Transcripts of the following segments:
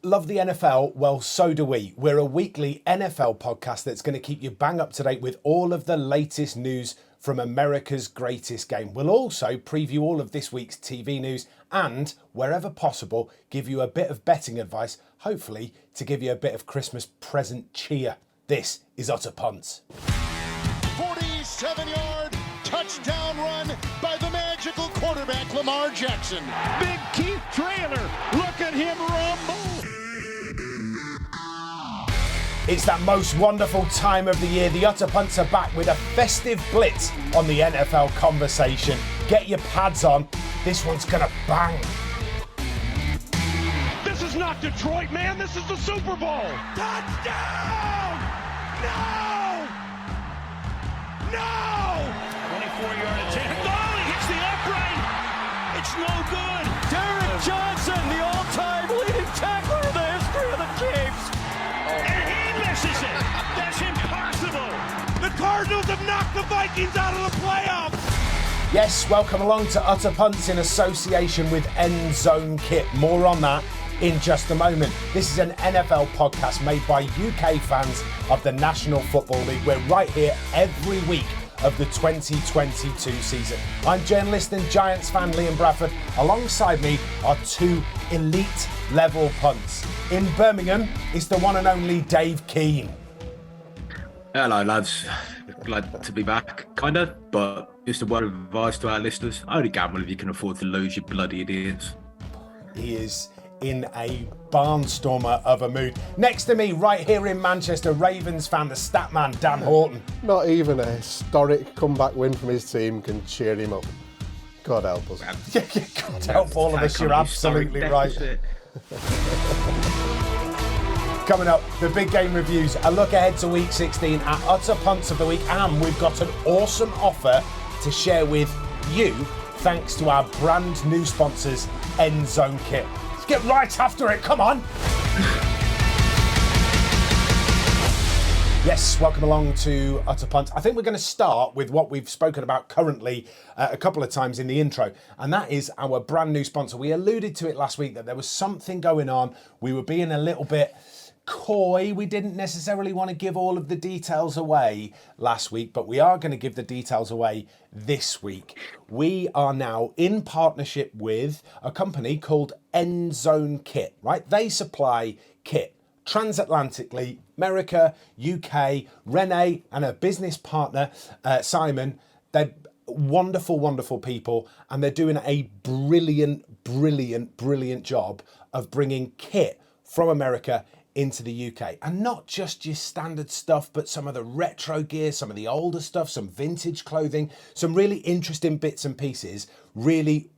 Love the NFL? Well, so do we. We're a weekly NFL podcast that's going to keep you bang up to date with all of the latest news from America's greatest game. We'll also preview all of this week's TV news and, wherever possible, give you a bit of betting advice, hopefully to give you a bit of Christmas present cheer. This is Utter Punts. 47-yard touchdown run by the magical quarterback, Lamar Jackson. Big Keith Trailer, look at him rumble. It's that most wonderful time of the year. The Utter Punts are back with a festive blitz on the NFL conversation. Get your pads on. This one's gonna bang. This is not Detroit, man. This is the Super Bowl. Touchdown! No! No! 24-yard attempt. Oh, he hits the upright. It's no good. Derek Johnson, the all-time leading tackler in the history of the Chiefs. And he misses it. That's impossible. The Cardinals have knocked the Vikings out of the playoffs. Yes, welcome along to Utter Punts in association with End Zone Kit. More on that in just a moment. This is an NFL podcast made by UK fans of the National Football League. We're right here every week of the 2022 season. I'm journalist and Giants fan Liam Bradford. Alongside me are two elite level punts. In Birmingham, it's the one and only Dave Keane. Hello, lads. Glad to be back, kind of, but just a word of advice to our listeners. Only gamble if you can afford to lose, you bloody idiots. He is in a barnstormer of a mood. Next to me, right here in Manchester, Ravens fan, the stat man, Dan Horton. Not even a historic comeback win from his team can cheer him up. God help us. God help all of us, you're absolutely right. Coming up, the big game reviews, a look ahead to week 16 at Utter Punts of the Week, and we've got an awesome offer to share with you thanks to our brand new sponsors, End Zone Kit. Let's get right after it, come on! Yes, welcome along to Utter Punts. I think we're going to start with what we've spoken about currently a couple of times in the intro, and that is our brand new sponsor. We alluded to it last week that there was something going on. We were being a little bit coy. We didn't necessarily want to give all of the details away last week, but we are going to give the details away this week. We are now in partnership with a company called End Zone Kit, right? They supply kit transatlantically, America, UK. Renee and her business partner, Simon, they're wonderful, wonderful people, and they're doing a brilliant job of bringing kit from America into the UK, and not just your standard stuff, but some of the retro gear, some of the older stuff, some vintage clothing, some really interesting bits and pieces, really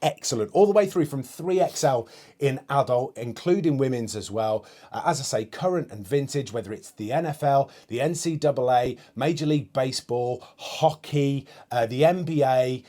excellent, all the way through from 3XL in adult, including women's as well. As I say, current and vintage, whether it's the NFL, the NCAA, Major League Baseball, hockey, the NBA,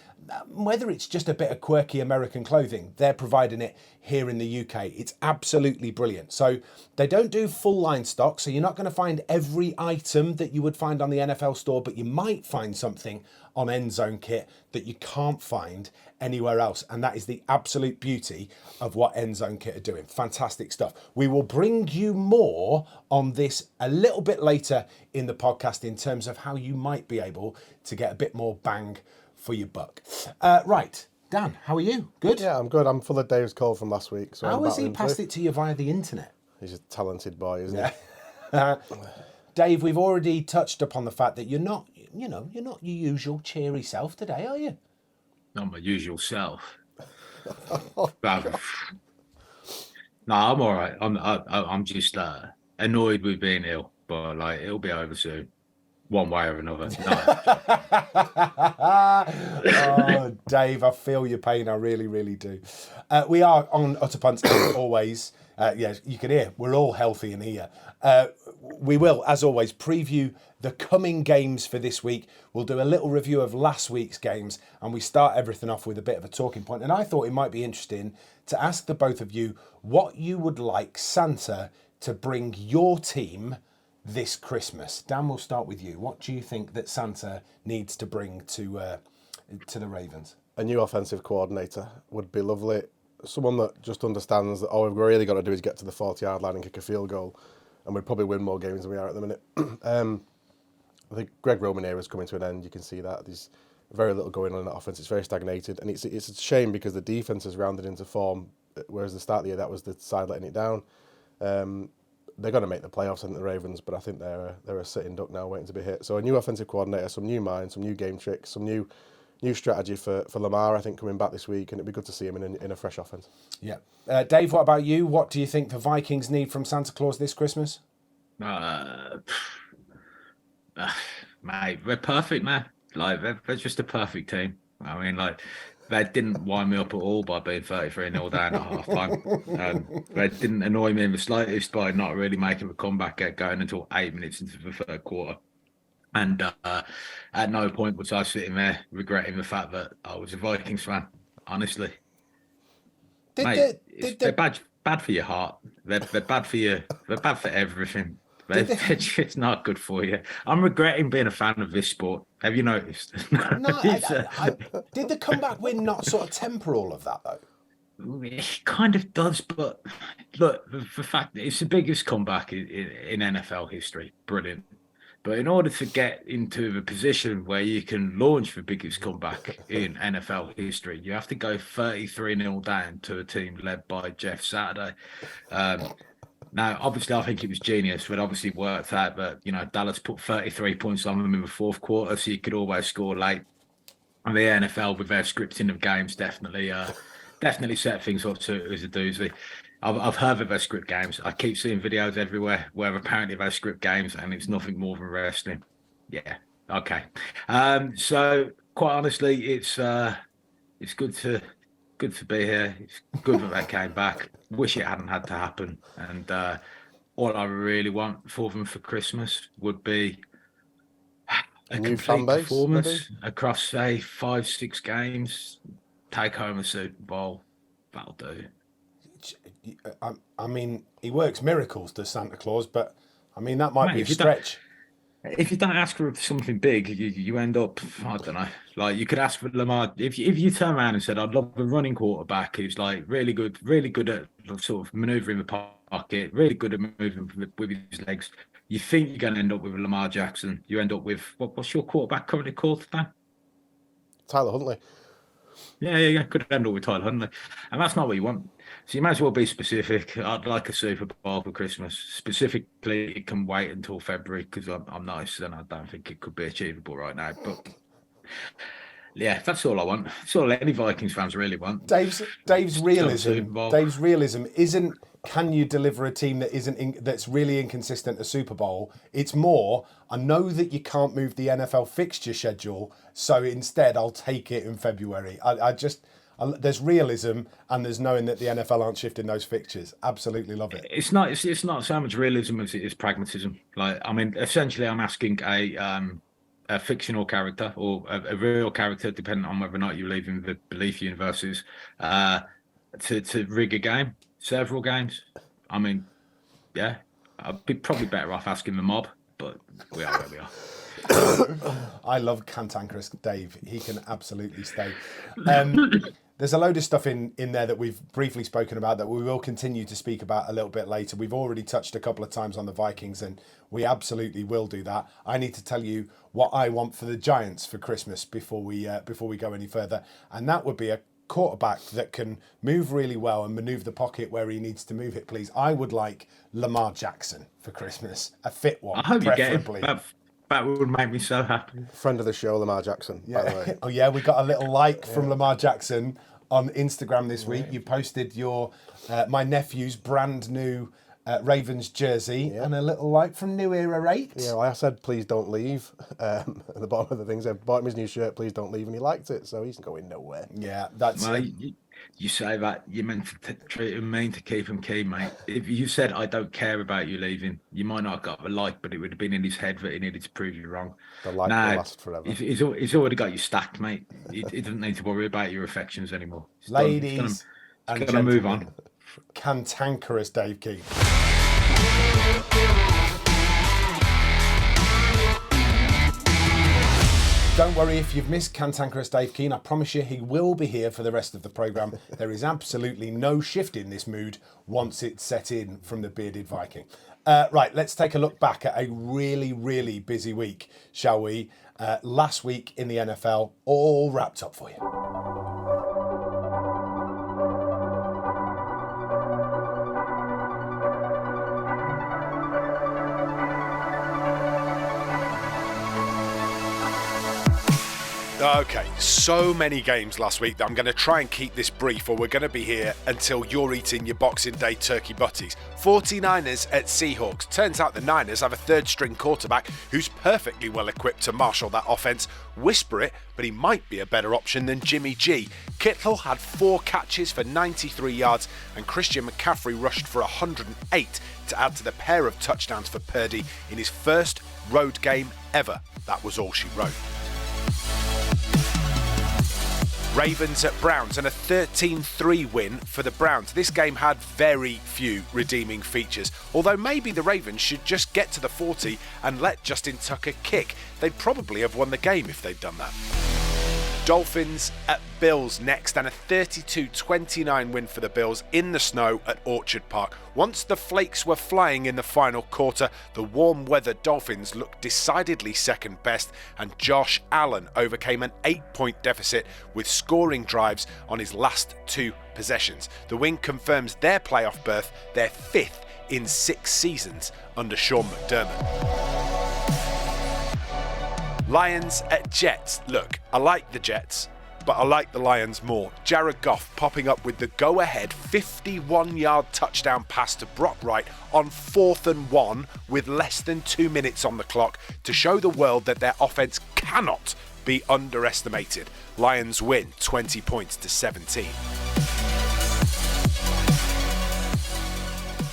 whether it's just a bit of quirky American clothing, they're providing it here in the UK. It's absolutely brilliant. So they don't do full line stock, so you're not going to find every item that you would find on the NFL store, but you might find something on End Zone Kit that you can't find anywhere else. And that is the absolute beauty of what End Zone Kit are doing. Fantastic stuff. We will bring you more on this a little bit later in the podcast in terms of how you might be able to get a bit more bang for your buck. Right, Dan, how are you? Good? Yeah, I'm good. I'm full of Dave's call from last week. So how has he passed it to you via the internet? He's a talented boy, isn't he? Dave, we've already touched upon the fact that you're not your usual cheery self today, are you? Not my usual self. No, I'm all right. I'm just annoyed with being ill, but like it'll be over soon, one way or another. Oh, Dave, I feel your pain. I really, really do. We are on Utter Punts as always. Yes, you can hear we're all healthy in here. We will, as always, preview the coming games for this week. We'll do a little review of last week's games, and we start everything off with a bit of a talking point. And I thought it might be interesting to ask the both of you what you would like Santa to bring your team this Christmas. Dan, we'll start with you. What do you think that Santa needs to bring to the Ravens? A new offensive coordinator would be lovely. someone that just understands that all we've really got to do is get to the 40-yard line and kick a field goal, and we'd probably win more games than we are at the minute. I think Greg Roman era is coming to an end. You can see that there's very little going on in that offense. It's very stagnated, and it's a shame because the defense has rounded into form, whereas the start of the year that was the side letting it down. They're going to make the playoffs, I think, the Ravens, but I think they're a sitting duck now, waiting to be hit. So a new offensive coordinator, some new minds, some new game tricks, some new strategy for Lamar, I think, coming back this week, and it'd be good to see him in a fresh offense. Yeah. Dave, what about you? What do you think the Vikings need from Santa Claus this Christmas? Mate, we're perfect, man. Like, they're just a perfect team. I mean, like, they didn't wind me up at all by being 33-0 down at half time. They didn't annoy me in the slightest by not really making a comeback going until 8 minutes into the third quarter. And at no point was I sitting there regretting the fact that I was a Vikings fan, honestly. They're bad for your heart. They're bad for you. They're bad for everything. It's not good for you. I'm regretting being a fan of this sport. Have you noticed? No, did the comeback win not sort of temper all of that, though? It kind of does, but look, the fact that it's the biggest comeback in NFL history, brilliant. But in order to get into the position where you can launch the biggest comeback in NFL history, you have to go 33-0 down to a team led by Jeff Saturday. Now, obviously, I think it was genius. It obviously worked out that, Dallas put 33 points on them in the fourth quarter, so you could always score late. And the NFL, with their scripting of games, definitely set things up to it as a doozy. I've heard of their script games. I keep seeing videos everywhere where apparently they script games and it's nothing more than wrestling. Yeah, okay. So, quite honestly, it's good to be here. It's good that they came back. Wish it hadn't had to happen. And all I really want for them for Christmas would be a complete performance across, say, 5-6 games. Take home a Super Bowl. That'll do. I mean, he works miracles, does Santa Claus, but I mean, that might be a stretch. If you don't ask for something big, you end up, I don't know, like you could ask for Lamar. If you turn around and said, I'd love a running quarterback who's like really good at sort of manoeuvring the pocket, really good at moving with his legs, you think you're going to end up with a Lamar Jackson. You end up with, what's your quarterback currently called today? Tyler Huntley. Yeah. Could end up with Tyler Huntley. And that's not what you want. So you might as well be specific. I'd like a Super Bowl for Christmas. Specifically, it can wait until February because I'm nice and I don't think it could be achievable right now. But yeah, that's all I want. That's all any Vikings fans really want. Dave's realism isn't, can you deliver a team that that's really inconsistent a Super Bowl? It's more, I know that you can't move the NFL fixture schedule, so instead I'll take it in February. There's realism and there's knowing that the NFL aren't shifting those fixtures. Absolutely love it. It's not so much realism as it is pragmatism. Like, I mean, essentially I'm asking a fictional character or a real character, depending on whether or not you believe in the belief universes, to rig a game, several games. I mean, yeah, I'd be probably better off asking the mob, but we are where we are. I love cantankerous Dave. He can absolutely stay. There's a load of stuff in there that we've briefly spoken about that we will continue to speak about a little bit later. We've already touched a couple of times on the Vikings, and we absolutely will do that. I need to tell you what I want for the Giants for Christmas before we go any further, and that would be a quarterback that can move really well and maneuver the pocket where he needs to move it, please. I would like Lamar Jackson for Christmas, a fit one, I hope preferably. You get him. That would make me so happy. Friend of the show, Lamar Jackson, by the way. Oh yeah, we got a little like from Lamar Jackson on Instagram this week. You posted your my nephew's brand new Ravens jersey and a little like from New Era 8. Yeah, well, I said please don't leave. At the bottom of the things, I bought him his new shirt, please don't leave, and he liked it, so he's going nowhere. Yeah, that's well, you say that you meant to treat him mean to keep him keen, mate. If you said I don't care about you leaving, you might not have got the like, but it would have been in his head that he needed to prove you wrong. The like will last forever. He's already got you stacked, mate. He doesn't need to worry about your affections anymore. Ladies and gonna move on. Cantankerous Dave Keith. Don't worry if you've missed Cantankerous Dave Keane. I promise you he will be here for the rest of the programme. There is absolutely no shift in this mood once it's set in from the Bearded Viking. Right, let's take a look back at a really, really busy week, shall we? Last week in the NFL, all wrapped up for you. Okay, so many games last week that I'm going to try and keep this brief, or we're going to be here until you're eating your Boxing Day turkey butties. 49ers at Seahawks. Turns out the Niners have a third string quarterback who's perfectly well equipped to marshal that offense. Whisper it, but he might be a better option than Jimmy G. Kittle had 4 catches for 93 yards and Christian McCaffrey rushed for 108 to add to the pair of touchdowns for Purdy in his first road game ever. That was all she wrote. Ravens at Browns and a 13-3 win for the Browns. This game had very few redeeming features, although maybe the Ravens should just get to the 40 and let Justin Tucker kick. They'd probably have won the game if they'd done that. Dolphins at Bills next, and a 32-29 win for the Bills in the snow at Orchard Park. Once the flakes were flying in the final quarter, the warm weather Dolphins looked decidedly second best, and Josh Allen overcame an 8-point deficit with scoring drives on his last 2 possessions. The win confirms their playoff berth, their 5th in 6 seasons under Sean McDermott. Lions at Jets. Look, I like the Jets, but I like the Lions more. Jared Goff popping up with the go-ahead 51-yard touchdown pass to Brock Wright on 4th and 1 with less than 2 minutes on the clock to show the world that their offense cannot be underestimated. Lions win 20 points to 17.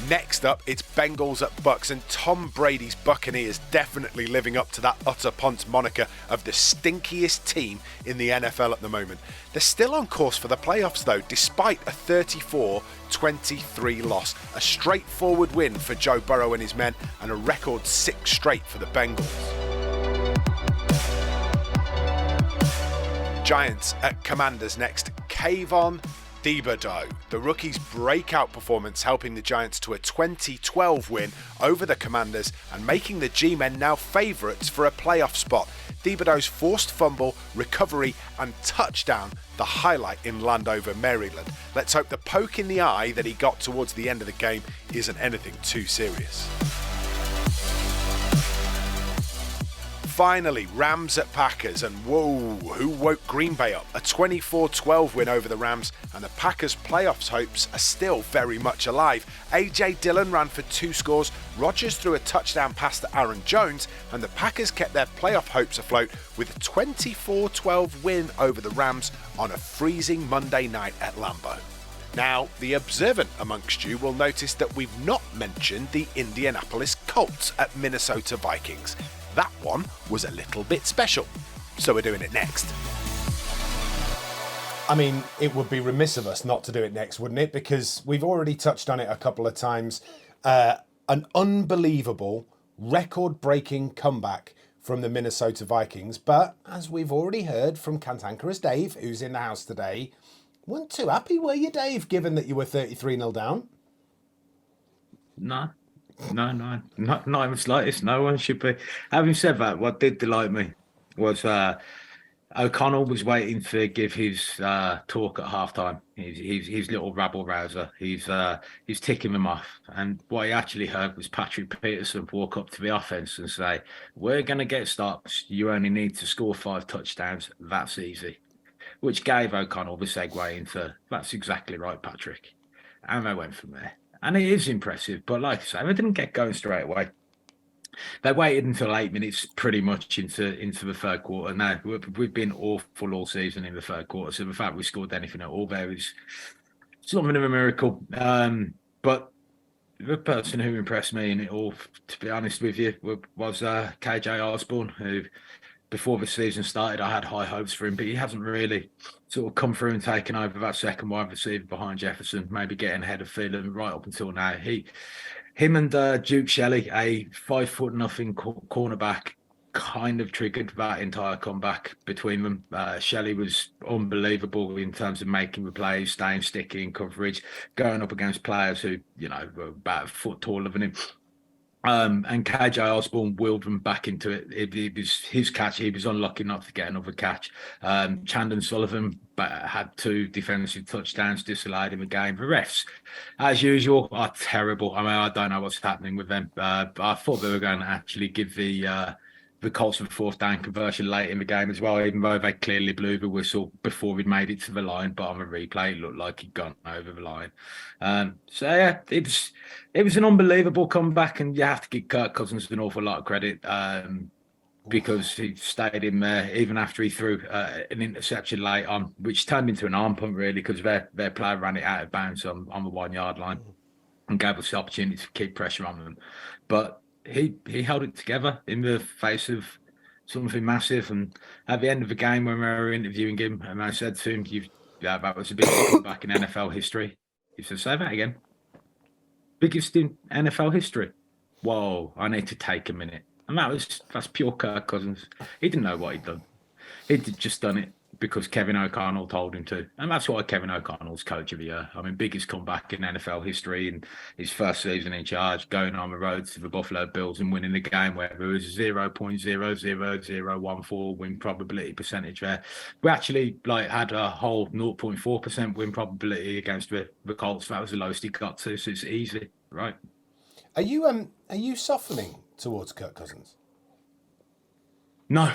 Next up, it's Bengals at Bucks, and Tom Brady's Buccaneers definitely living up to that utter punt moniker of the stinkiest team in the NFL at the moment. They're still on course for the playoffs though, despite a 34-23 loss. A straightforward win for Joe Burrow and his men, and a record 6 straight for the Bengals. Giants at Commanders next. Kayvon Thibodeau, the rookie's breakout performance helping the Giants to a 20-12 win over the Commanders and making the G-men now favourites for a playoff spot. Thibodeau's forced fumble, recovery and touchdown, the highlight in Landover, Maryland. Let's hope the poke in the eye that he got towards the end of the game isn't anything too serious. Finally, Rams at Packers, and whoa, who woke Green Bay up? A 24-12 win over the Rams, and the Packers' playoffs hopes are still very much alive. A.J. Dillon ran for 2 scores, Rodgers threw a touchdown pass to Aaron Jones, and the Packers kept their playoff hopes afloat with a 24-12 win over the Rams on a freezing Monday night at Lambeau. Now, the observant amongst you will notice that we've not mentioned the Indianapolis Colts at Minnesota Vikings. That one was a little bit special, so we're doing it next. I mean, it would be remiss of us not to do it next, wouldn't it? Because we've already touched on it a couple of times. An unbelievable, record-breaking comeback from the Minnesota Vikings. But as we've already heard from Cantankerous Dave, who's in the house today, weren't too happy, were you, Dave, given that you were 33-0 down? No, not even slightest. No one should be. Having said that, what did delight me was O'Connell was waiting to give his talk at halftime. His little rabble rouser. He's ticking them off. And what he actually heard was Patrick Peterson walk up to the offense and say, "We're going to get stops. You only need to score 5 touchdowns. That's easy." Which gave O'Connell the segue into, "That's exactly right, Patrick." And they went from there. And it is impressive, but like I say, they didn't get going straight away. They waited until 8 minutes, pretty much into the third quarter. Now we've been awful all season in the third quarter, so the fact we scored anything at all there is something of a miracle. But the person who impressed me in it all, to be honest with you, was KJ Osborne, who, before the season started, I had high hopes for him, but he hasn't really sort of come through and taken over that second wide receiver behind Jefferson, maybe getting ahead of Thielen right up until now. Him and Duke Shelley, a 5'0" cornerback, kind of triggered that entire comeback between them. Shelley was unbelievable in terms of making the plays, staying sticky in coverage, going up against players who, were about a foot taller than him. And KJ Osborne wheeled them back into it. It was his catch. He was unlucky not to get another catch. Chandon Sullivan had 2 defensive touchdowns disallowed in the game. The refs, as usual, are terrible. I mean, I don't know what's happening with them. But I thought they were going to actually give the Colts a 4th down conversion late in the game as well, even though they clearly blew the whistle before we'd made it to the line. But on the replay, it looked like he'd gone over the line. So yeah, it was an unbelievable comeback, and you have to give Kirk Cousins an awful lot of credit because he stayed in there even after he threw an interception late on, which turned into an arm punt really, because their player ran it out of bounds on the 1 yard line and gave us the opportunity to keep pressure on them. But he held it together in the face of something massive. And at the end of the game, when we were interviewing him, and I said to him, that was the biggest comeback in NFL history. He said, say that again. Biggest in NFL history. Whoa, I need to take a minute. And that's pure Kirk Cousins. He didn't know what he'd done. He'd just done it because Kevin O'Connell told him to. And that's why Kevin O'Connell's coach of the year. I mean, biggest comeback in NFL history in his first season in charge, going on the road to the Buffalo Bills and winning the game where there was 0.00014 win probability percentage there. We actually had a whole 0.4% win probability against the Colts. That was the lowest he got to, so it's easy, right? Are you softening towards Kirk Cousins? No.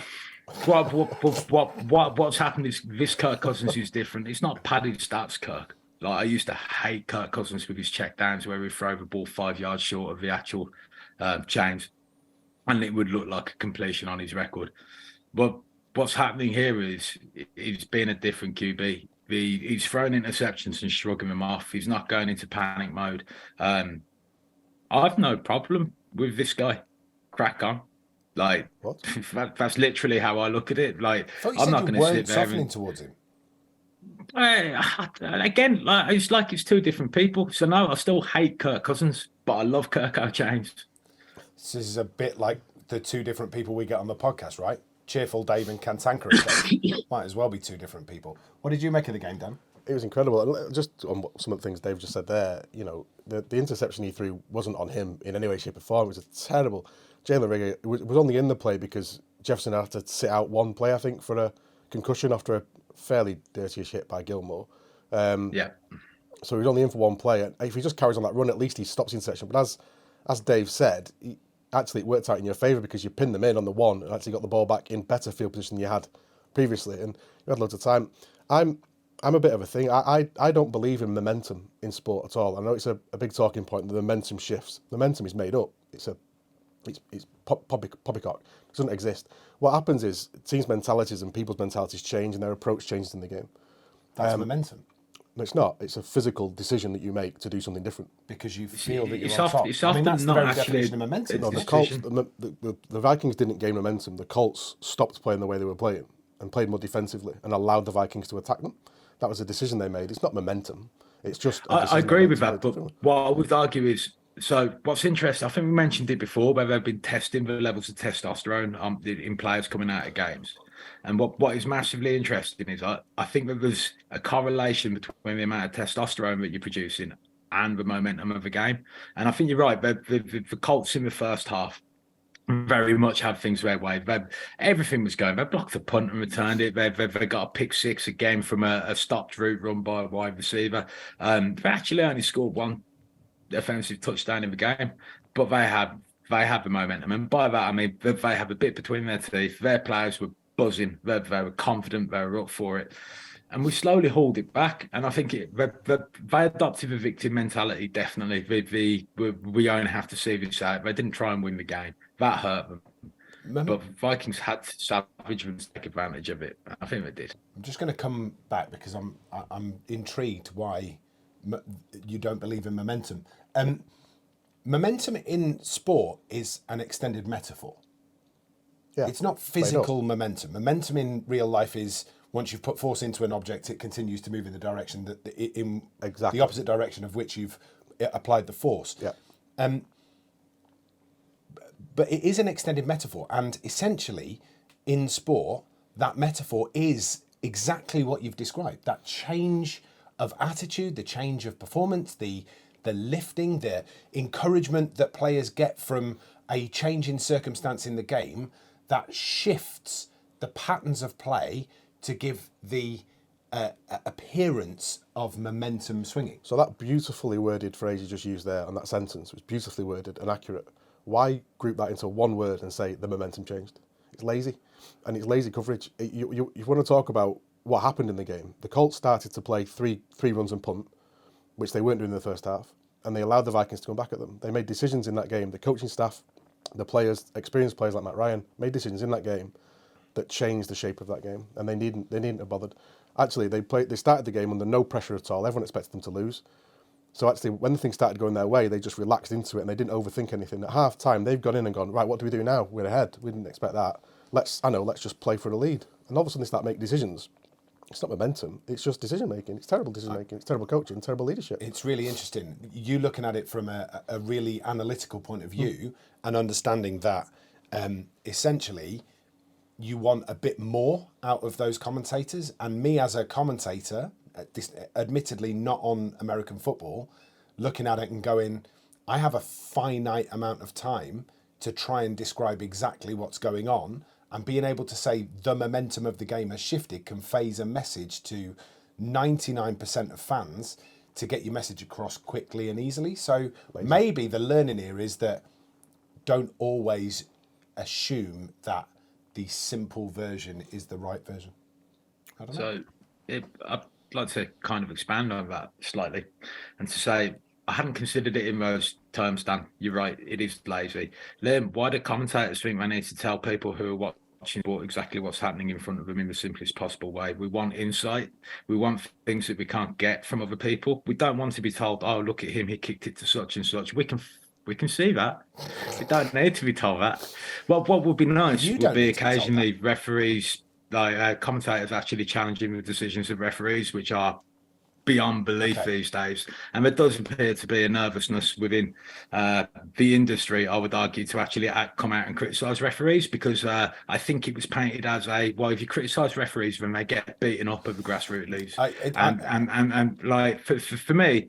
What's happened is this Kirk Cousins is different. It's not padded stats, Kirk. I used to hate Kirk Cousins with his checkdowns where he'd throw the ball 5 yards short of the actual chains, and it would look like a completion on his record. But what's happening here is he's being a different QB. He's throwing interceptions and shrugging them off. He's not going into panic mode. I've no problem with this guy. Crack on. What? That's literally how I look at it. I'm not going to sit there softening towards him. Again, it's 2 different people. So no, I still hate Kirk Cousins, but I love Kirk O'Chains. This is a bit like the 2 different people we get on the podcast, right? Cheerful Dave and Cantankerous Dave. Might as well be 2 different people. What did you make of the game, Dan? It was incredible. And just on some of the things Dave just said there, the interception he threw wasn't on him in any way, shape, or form. It was a terrible. Jalen Rigger was only in the play because Jefferson had to sit out one play, I think, for a concussion after a fairly dirty-ish hit by Gilmore. Yeah. So he was only in for one play. And if he just carries on that run, at least he stops the interception. But as Dave said, actually it worked out in your favour because you pinned them in on the 1 and actually got the ball back in better field position than you had previously. And you had loads of time. I'm a bit of a thing. I don't believe in momentum in sport at all. I know it's a big talking point. The momentum shifts. Momentum is made up. It's poppycock. It doesn't exist. What happens is teams' mentalities and people's mentalities change and their approach changes in the game. That's momentum. No, it's not. It's a physical decision that you make to do something different. Because you feel that you're it's on often, top. It's often that's not the very actually definition of momentum. No, the Colts, the Vikings didn't gain momentum. The Colts stopped playing the way they were playing and played more defensively and allowed the Vikings to attack them. That was a decision they made. It's not momentum. It's just. I agree with that, but what I would argue is, so what's interesting, I think we mentioned it before, where they've been testing the levels of testosterone in players coming out of games. And what is massively interesting is I think that there's a correlation between the amount of testosterone that you're producing and the momentum of the game. And I think you're right. The Colts in the first half very much had things their way. Everything was going. They blocked the punt and returned it. They got a pick 6 again from a stopped route run by a wide receiver. They actually only scored 1 offensive touchdown in the game, but they have the momentum. And by that, I mean, they have a bit between their teeth. Their players were buzzing. They were confident. They were up for it. And we slowly hauled it back. And I think they adopted the victim mentality, definitely. We only have to see this out. They didn't try and win the game. That hurt them. But Vikings had to savage and take advantage of it. I think they did. I'm just going to come back because I'm intrigued why you don't believe in momentum. Momentum in sport is an extended metaphor. Yeah, it's not physical momentum. Momentum in real life is once you've put force into an object, it continues to move in the direction the opposite direction of which you've applied the force. Yeah. But it is an extended metaphor. And essentially, in sport, that metaphor is exactly what you've described. That change of attitude, the change of performance, the lifting, the encouragement that players get from a change in circumstance in the game that shifts the patterns of play to give the appearance of momentum swinging. So that beautifully worded phrase you just used there on that sentence was beautifully worded and accurate. Why group that into one word and say the momentum changed? It's lazy, and it's lazy coverage. You want to talk about what happened in the game. The Colts started to play three runs and punt, which they weren't doing in the first half, and they allowed the Vikings to come back at them. They made decisions in that game. The coaching staff, the players, experienced players like Matt Ryan, made decisions in that game that changed the shape of that game, and they needn't have bothered. Actually, they started the game under no pressure at all. Everyone expected them to lose. So actually, when the things started going their way, they just relaxed into it and they didn't overthink anything. At half time, they've gone in and gone, right, what do we do now? We're ahead. We didn't expect that. Let's just play for the lead. And all of a sudden, they start making decisions. It's not momentum. It's just decision making. It's terrible decision making. It's terrible coaching. Terrible leadership. It's really interesting. You looking at it from a really analytical point of view and understanding that essentially you want a bit more out of those commentators. And me as a commentator, admittedly not on American football, looking at it and going, I have a finite amount of time to try and describe exactly what's going on, and being able to say the momentum of the game has shifted conveys a message to 99% of fans to get your message across quickly and easily. So maybe the learning here is that don't always assume that the simple version is the right version. I don't know. So I'd like to kind of expand on that slightly and to say, I hadn't considered it in those terms, Dan. You're right, it is lazy. Liam, why do commentators think they need to tell people who are watching exactly what's happening in front of them in the simplest possible way? We want insight. We want things that we can't get from other people. We don't want to be told, oh, look at him, he kicked it to such and such. We can see that. We don't need to be told that. What would be nice would be occasionally referees, commentators actually challenging the decisions of referees, which are beyond belief these days. And there does appear to be a nervousness within the industry, I would argue, to actually come out and criticise referees, because I think it was painted as well, if you criticise referees, then they get beaten up at the grassroots leagues. And like, for me,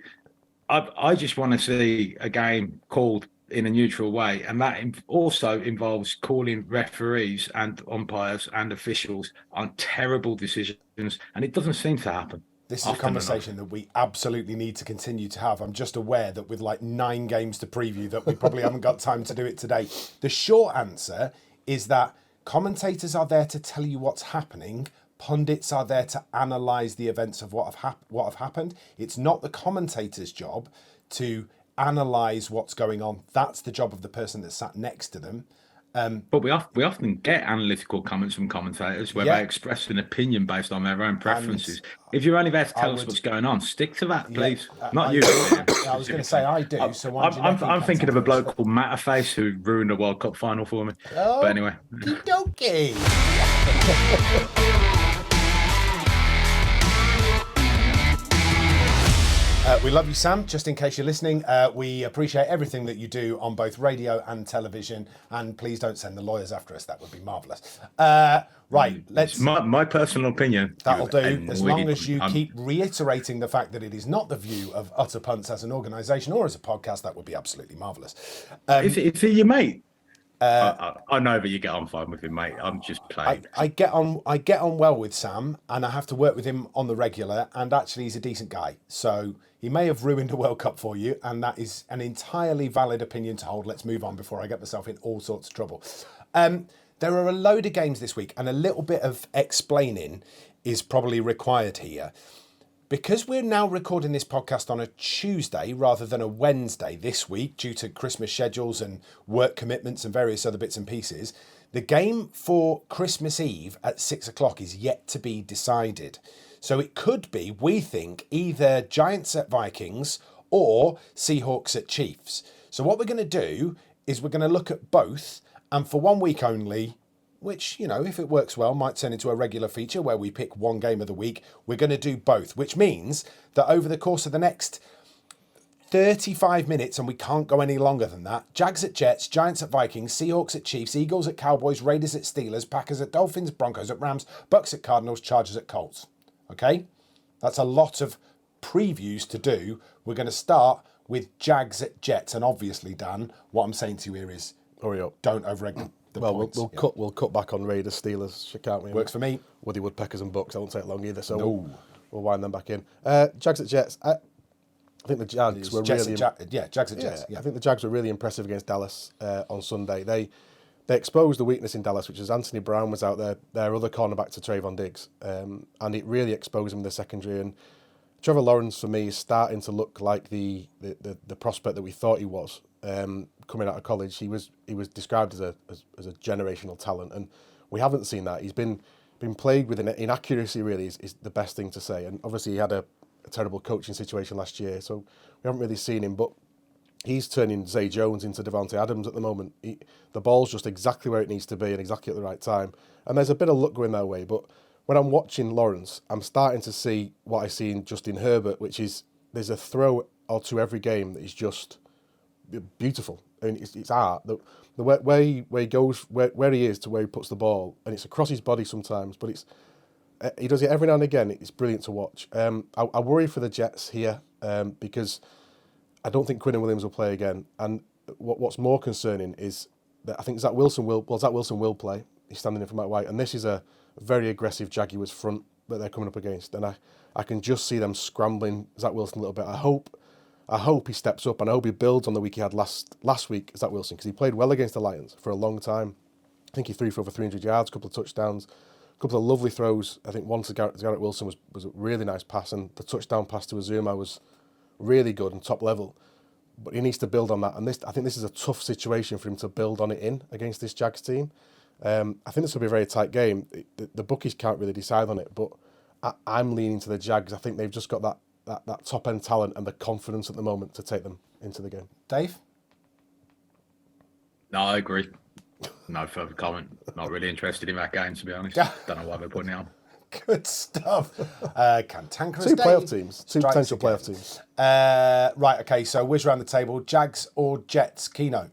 I just want to see a game called in a neutral way, and that also involves calling referees and umpires and officials on terrible decisions, and it doesn't seem to happen. This is a conversation that we absolutely need to continue to have. I'm just aware that with like 9 games to preview that we probably haven't got time to do it today. The short answer is that commentators are there to tell you what's happening. Pundits are there to analyse the events of what have happened. It's not the commentator's job to analyse what's going on. That's the job of the person that's sat next to them. But we often get analytical comments from commentators where they express an opinion based on their own preferences. If you're only there to tell us what's going on, stick to that, please. Not you. I was going to say I do. So I'm thinking of a bloke called Matterface who ruined a World Cup final for me. Oh, but anyway. Okey-dokey. We love you, Sam. Just in case you're listening, we appreciate everything that you do on both radio and television. And please don't send the lawyers after us. That would be marvellous. Right, let's... My personal opinion. That'll do, as long as you keep reiterating the fact that it is not the view of Utter Punts as an organisation or as a podcast. That would be absolutely marvellous. Is he your mate? I know that you get on fine with him, mate. I'm just playing. I get on well with Sam, and I have to work with him on the regular, and actually he's a decent guy. So he may have ruined a World Cup for you, and that is an entirely valid opinion to hold. Let's move on before I get myself in all sorts of trouble. There are a load of games this week, and a little bit of explaining is probably required here. Because we're now recording this podcast on a Tuesday rather than a Wednesday this week due to Christmas schedules and work commitments and various other bits and pieces, the game for Christmas Eve at 6 o'clock is yet to be decided. So it could be, we think, either Giants at Vikings or Seahawks at Chiefs. So what we're going to do is we're going to look at both, and for 1 week only, which, you know, if it works well, might turn into a regular feature where we pick one game of the week. We're going to do both, which means that over the course of the next 35 minutes, and we can't go any longer than that. Jags at Jets, Giants at Vikings, Seahawks at Chiefs, Eagles at Cowboys, Raiders at Steelers, Packers at Dolphins, Broncos at Rams, Bucks at Cardinals, Chargers at Colts. Okay? That's a lot of previews to do. We're going to start with Jags at Jets, and obviously, Dan, what I'm saying to you here is, hurry up. Don't overegg the points. We'll cut back on Raiders, Steelers, can't we? Works for me. Woody Woodpeckers and Bucks. That won't take long either, so No. we'll wind them back in. Jags at Jets. I think the Jags were Jags really... at Jags at Jets. I think the Jags were really impressive against Dallas on Sunday. They exposed the weakness in Dallas, which is Anthony Brown was out there, their other cornerback to Trayvon Diggs, and it really exposed him in the secondary. And Trevor Lawrence, for me, is starting to look like the prospect that we thought he was. Coming out of college, he was described as a generational talent, and we haven't seen that. He's been plagued with inaccuracy. Really, is the best thing to say. And obviously, he had a terrible coaching situation last year, so we haven't really seen him. But he's turning Zay Jones into Devontae Adams at the moment. The ball's just exactly where it needs to be and exactly at the right time. And there's a bit of luck going their way. But when I'm watching Lawrence, I'm starting to see what I see in Justin Herbert, which is there's a throw or two every game that is just beautiful. I mean, it's art. The way he goes, where he is to where he puts the ball, and it's across his body sometimes, but he does it every now and again. It's brilliant to watch. I worry for the Jets here because I don't think Quinnen Williams will play again. And what's more concerning is that I think Zach Wilson will play. He's standing in for Mike White, and this is a very aggressive Jaguars front that they're coming up against, and I can just see them scrambling Zach Wilson a little bit. I hope he steps up, and I hope he builds on the week he had last week, Zach Wilson, because he played well against the Lions for a long time. I think he threw for over 300 yards, a couple of touchdowns, a couple of lovely throws. I think one to Garrett Wilson was a really nice pass, and the touchdown pass to Azuma was really good and top level. But he needs to build on that, and I think this is a tough situation for him to build on it in against this Jags team. I think this will be a very tight game. The bookies can't really decide on it, but I'm leaning to the Jags. I think they've just got that top end talent and the confidence at the moment to take them into the game. Dave? No, I agree. No further comment. Not really interested in that game, to be honest. Don't know why they're putting it on. Good stuff. Cantankerous Two Dave. playoff teams. Two Strikes potential again. playoff teams. Right, okay, so whiz around the table. Jags or Jets? Keynote?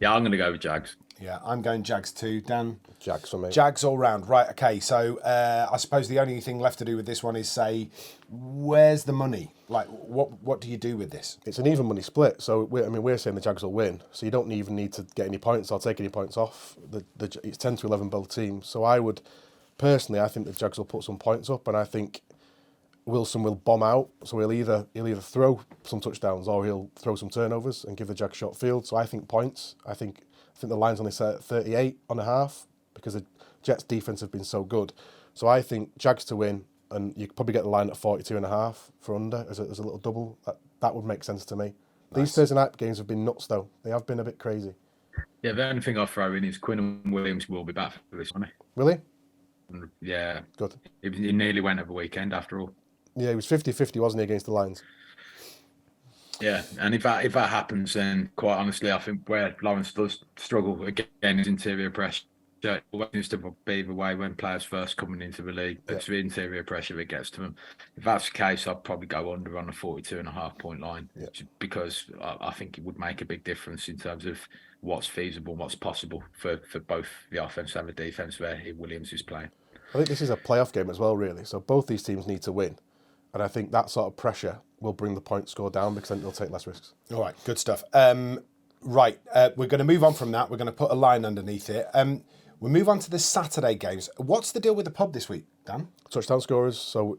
Yeah, I'm going to go with Jags. Yeah, I'm going Jags too. Dan? Jags for me. Jags all round. Right, okay, so I suppose the only thing left to do with this one is say, where's the money? Like, what do you do with this? It's an even money split, so we're saying the Jags will win, so you don't even need to get any points or take any points off. It's 10 to 11 both teams, so I think the Jags will put some points up, and I think Wilson will bomb out, so he'll either throw some touchdowns or he'll throw some turnovers and give the Jags short field. So I think points. I think the line's only set at 38.5 because the Jets' defense have been so good. So I think Jags to win, and you could probably get the line at 42.5 for under as a little double. That would make sense to me. Nice. These Thursday night games have been nuts, though. They have been a bit crazy. Yeah, the only thing I'll throw in is Quinnen Williams will be back for this one. Will he? Yeah. Good. He nearly went over weekend after all. Yeah, he was 50-50, wasn't he, against the Lions? Yeah, and if that happens, then quite honestly, I think where Lawrence does struggle again is interior pressure. It always seems to be the way when players first coming into the league. It's the interior pressure that gets to them. If that's the case, I'd probably go under on the 42.5 point line because I think it would make a big difference in terms of what's feasible, what's possible for both the offense and the defense where Williams is playing. I think this is a playoff game as well, really. So both these teams need to win. And I think that sort of pressure will bring the point score down because then they'll take less risks. All right, good stuff. Right, we're going to move on from that. We're going to put a line underneath it. We'll move on to the Saturday games. What's the deal with the pub this week, Dan? Touchdown scorers, so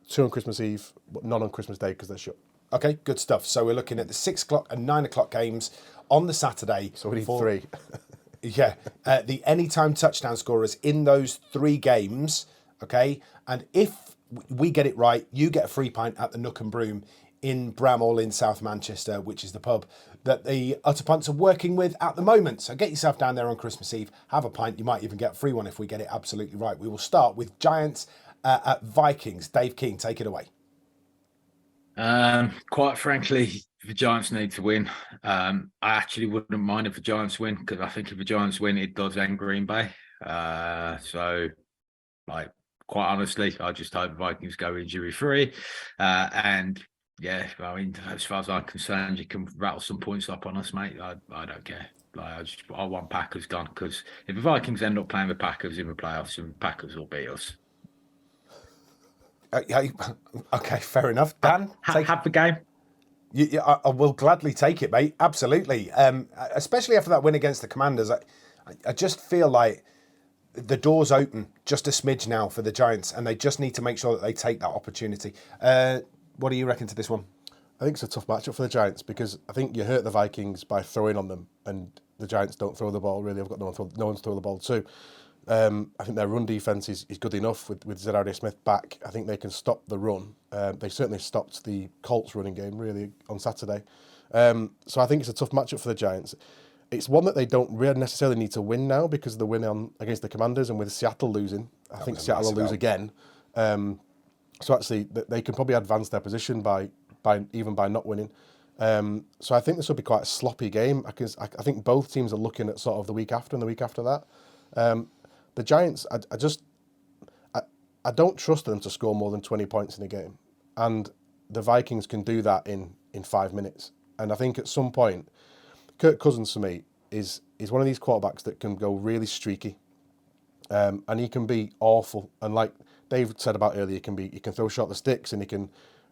2 on Christmas Eve, but none on Christmas Day because they're shut. Okay, good stuff. So we're looking at the 6 o'clock and 9 o'clock games on the Saturday. So we need 3. Yeah, the anytime touchdown scorers in those 3 games, okay? And if we get it right, you get a free pint at the Nook and Broom in Bramall in South Manchester, which is the pub that the Utter Punts are working with at the moment. So get yourself down there on Christmas Eve, have a pint. You might even get a free one if we get it absolutely right. We will start with Giants at Vikings. Dave King, take it away. Quite frankly, the Giants need to win. I actually wouldn't mind if the Giants win because I think if the Giants win, it does end Green Bay. Quite honestly, I just hope the Vikings go injury-free. And Yeah, I mean, as far as I'm concerned, you can rattle some points up on us, mate. I don't care. Like, I want Packers gone, because if the Vikings end up playing the Packers in the playoffs, the Packers will beat us. Okay, fair enough. Dan, Have the game. I will gladly take it, mate. Absolutely. Especially after that win against the Commanders. I just feel like the door's open just a smidge now for the Giants, and they just need to make sure that they take that opportunity. What do you reckon to this one? I think it's a tough matchup for the Giants because I think you hurt the Vikings by throwing on them, and the Giants don't throw the ball really. I've got no one to throw the ball to. I think their run defence is good enough with Za'Darius Smith back. I think they can stop the run. They certainly stopped the Colts running game really on Saturday. So I think it's a tough matchup for the Giants. It's one that they don't really necessarily need to win now because of the win against the Commanders, and with Seattle losing, I think Seattle will lose again. So actually, they can probably advance their position by not winning. So I think this will be quite a sloppy game. I think both teams are looking at sort of the week after and the week after that. The Giants, I don't trust them to score more than 20 points in a game, and the Vikings can do that in 5 minutes. And I think at some point, Kirk Cousins for me is one of these quarterbacks that can go really streaky, and he can be awful. And like Dave said about earlier, he can throw short the sticks and he can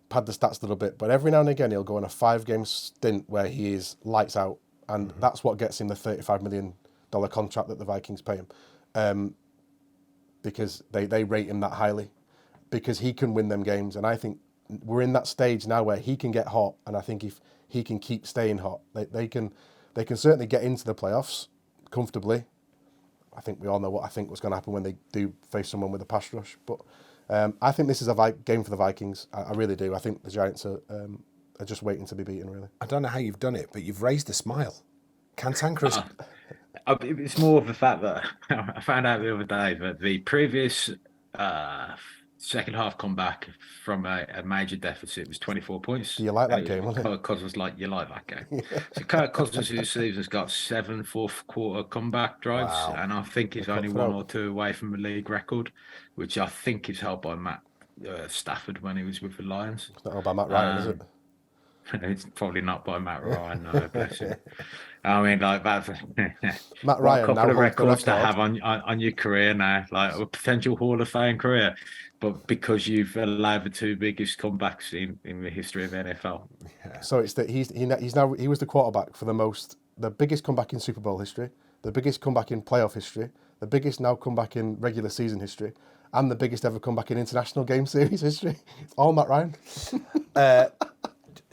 pad the stats a little bit. But every now and again, he'll go on a 5-game stint where he is lights out, and that's what gets him the $35 million contract that the Vikings pay him, because they rate him that highly, because he can win them games. And I think we're in that stage now where he can get hot, and I think if he can keep staying hot, they can certainly get into the playoffs comfortably. I think we all know what I think was going to happen when they do face someone with a pass rush. But I think this is a game for the Vikings. I really do. I think the Giants are just waiting to be beaten, really. I don't know how you've done it, but you've raised a smile. Cantankerous. It's more of the fact that I found out the other day that the previous second half comeback from a major deficit was 24 points. Do you like that game? Kirk Cousins was like, you like that game. So Kirk Cousins this season has got 7 fourth quarter comeback drives, and I think he's only 1 or 2 away from the league record, which I think is held by Matt Stafford when he was with the Lions. It's not held by Matt Ryan, is it? It's probably not by Matt Ryan, no, bless him. I mean, like that's Matt Ryan. A couple of records to have on your career now, like a potential Hall of Fame career, but because you've allowed the 2 biggest comebacks in the history of NFL. Yeah. So it's that he was the quarterback for the biggest comeback in Super Bowl history, the biggest comeback in playoff history, the biggest now comeback in regular season history, and the biggest ever comeback in international game series history. It's all Matt Ryan.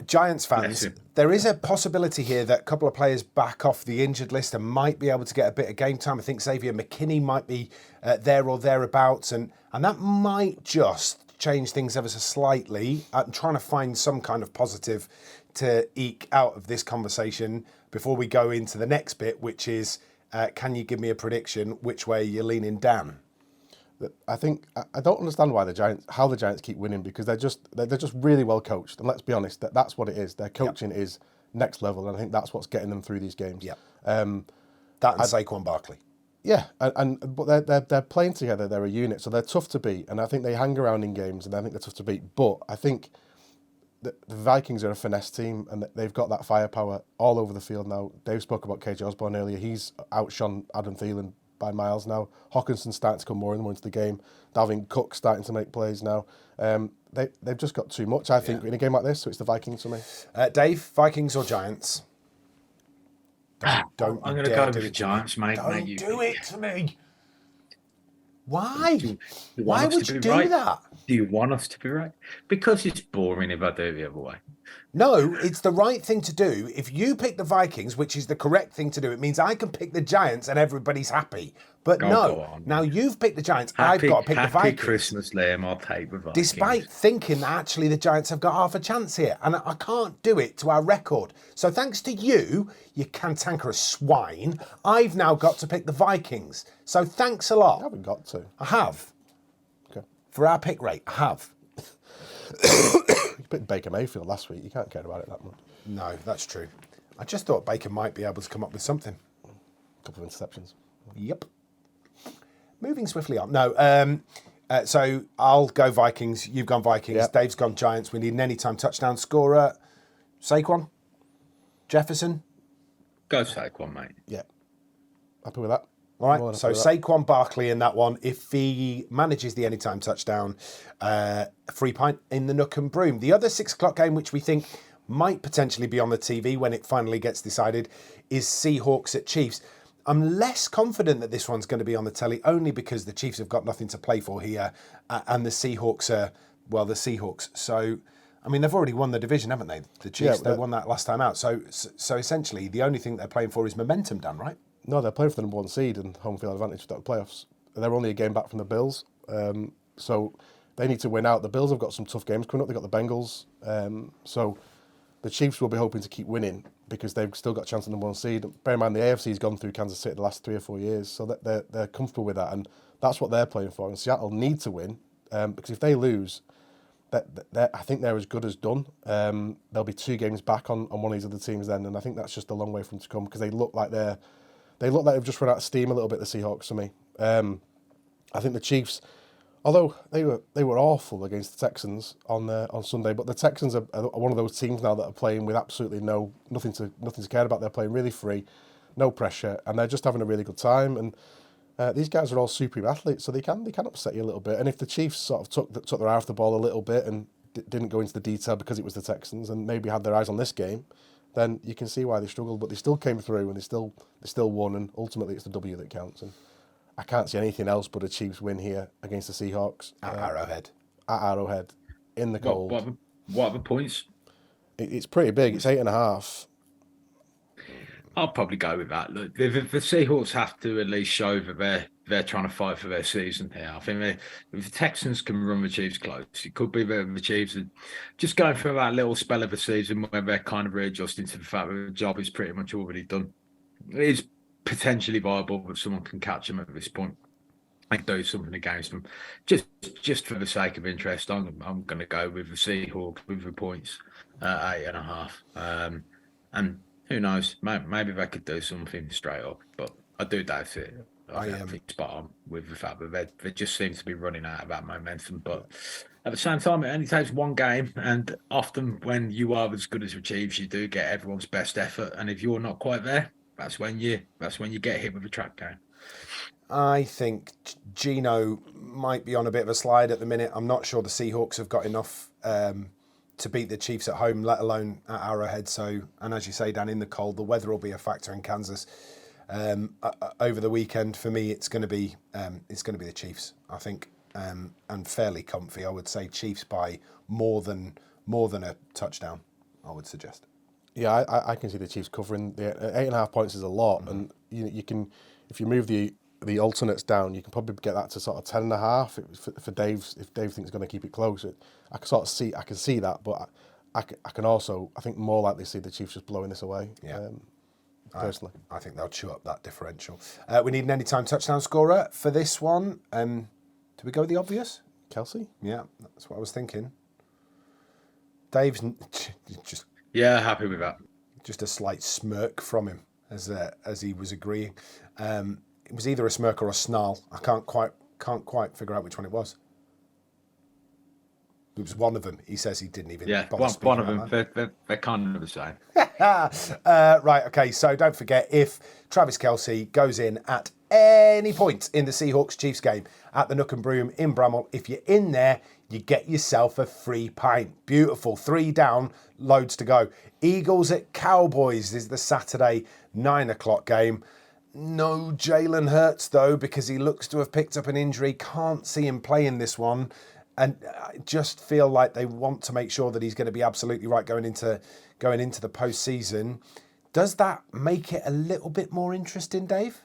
Giants fans, there is a possibility here that a couple of players back off the injured list and might be able to get a bit of game time. I think Xavier McKinney might be there or thereabouts, and that might just change things ever so slightly. I'm trying to find some kind of positive to eke out of this conversation before we go into the next bit, which is, can you give me a prediction which way you're leaning, Dan? I think I don't understand how the Giants keep winning, because they're just really well coached, and let's be honest, that's what it is. Their coaching is next level, and I think that's what's getting them through these games. Yeah, that and Saquon Barkley. Yeah, but they're playing together. They're a unit, so they're tough to beat, and I think they hang around in games, and I think they're tough to beat. But I think the Vikings are a finesse team, and they've got that firepower all over the field now. Dave spoke about KJ Osborne earlier. He's outshone Adam Thielen by miles now. Hawkinson's starting to come more and more into the game. Dalvin Cook starting to make plays now. They've just got too much, I think, in a game like this. So it's the Vikings for me. Dave, Vikings or Giants? I'm going to go with the Giants, mate. Don't do it to me. Why? Why would you do that? Do you want us to be right? Because it's boring if I do it the other way. No, it's the right thing to do. If you pick the Vikings, which is the correct thing to do, it means I can pick the Giants and everybody's happy. But now you've picked the Giants, I've got to pick the Vikings. Happy Christmas, Liam, I'll take the Vikings. Despite thinking that actually the Giants have got half a chance here. And I can't do it to our record. So thanks to you cantankerous swine, I've now got to pick the Vikings. So thanks a lot. You haven't got to. I have. Okay. For our pick rate, I have. You picked Baker Mayfield last week. You can't care about it that much. No, that's true. I just thought Baker might be able to come up with something. A couple of interceptions. Yep. Moving swiftly on. No, So I'll go Vikings. You've gone Vikings. Yep. Dave's gone Giants. We need an anytime touchdown scorer. Saquon? Jefferson? Go Saquon, mate. Yeah. Happy with that. All right, so Saquon Barkley in that one. If he manages the anytime touchdown, free pint in the Nook and Broom. The other 6 o'clock game, which we think might potentially be on the TV when it finally gets decided, is Seahawks at Chiefs. I'm less confident that this one's going to be on the telly, only because the Chiefs have got nothing to play for here, and the Seahawks are, well, the Seahawks. So, I mean, they've already won the division, haven't they? The Chiefs, they won that last time out. So essentially, the only thing they're playing for is momentum, Dan, right? No, they're playing for the number 1 seed and home field advantage without the playoffs. They're only a game back from the Bills, so they need to win out. The Bills have got some tough games coming up. They've got the Bengals, so the Chiefs will be hoping to keep winning because they've still got a chance at the number 1 seed. Bear in mind, the AFC's gone through Kansas City the last 3 or 4 years, so they're comfortable with that, and that's what they're playing for. And Seattle need to win because if they lose, I think they're as good as done. They'll be 2 games back on one of these other teams then, and I think that's just a long way for them to come because they look like they've just run out of steam a little bit, the Seahawks, to me. I think the Chiefs, although they were awful against the Texans on Sunday, but the Texans are one of those teams now that are playing with absolutely nothing to care about. They're playing really free, no pressure, and they're just having a really good time. And these guys are all supreme athletes, so they can upset you a little bit. And if the Chiefs sort of took their eye off the ball a little bit and didn't go into the detail because it was the Texans and maybe had their eyes on this game, then you can see why they struggled. But they still came through and they still won, and ultimately it's the W that counts. And I can't see anything else but a Chiefs win here against the Seahawks At Arrowhead. At Arrowhead in the cold. What are the points? It's pretty big. It's 8.5. I'll probably go with that. Look, the Seahawks have to at least show that they're trying to fight for their season here. I think if the Texans can run the Chiefs close, it could be that the Chiefs are just going through that little spell of a season where they're kind of readjusting to the fact that the job is pretty much already done. It is potentially viable if someone can catch them at this point and do something against them. Just for the sake of interest, I'm going to go with the Seahawks with the points at 8.5. And who knows? Maybe they could do something straight up, but I do doubt it. I think spot on with the fact that they just seem to be running out of that momentum. But at the same time, it only takes one game, and often when you are as good as the Chiefs, you do get everyone's best effort. And if you're not quite there, that's when you get hit with a track game. I think Gino might be on a bit of a slide at the minute. I'm not sure the Seahawks have got enough to beat the Chiefs at home, let alone at Arrowhead. So, and as you say, Dan, in the cold, the weather will be a factor in Kansas. Over the weekend, for me, it's going to be the Chiefs, I think, and fairly comfy. I would say Chiefs by more than a touchdown, I would suggest. Yeah, I can see the Chiefs covering. The 8.5 points is a lot, and you can, if you move the alternates down, you can probably get that to sort of 10.5 for Dave's. If Dave thinks he's going to keep it close, I can see that, but I can also, I think, more likely see the Chiefs just blowing this away. Yeah. Personally, I think they'll chew up that differential. We need an anytime touchdown scorer for this one. Do we go with the obvious? Kelsey? Yeah, that's what I was thinking. Dave's just happy with that. Just a slight smirk from him as he was agreeing. It was either a smirk or a snarl. I can't quite figure out which one it was. It was one of them. He says he didn't even. Yeah, one of them. They're kind of the same. Right. Okay. So don't forget, if Travis Kelce goes in at any point in the Seahawks-Chiefs game at the Nook and Broom in Bramall, if you're in there, you get yourself a free pint. Beautiful. 3 down, loads to go. Eagles at Cowboys is the Saturday 9 o'clock game. No Jalen Hurts, though, because he looks to have picked up an injury. Can't see him playing this one. And I just feel like they want to make sure that he's going to be absolutely right going into the postseason. Does that make it a little bit more interesting, Dave?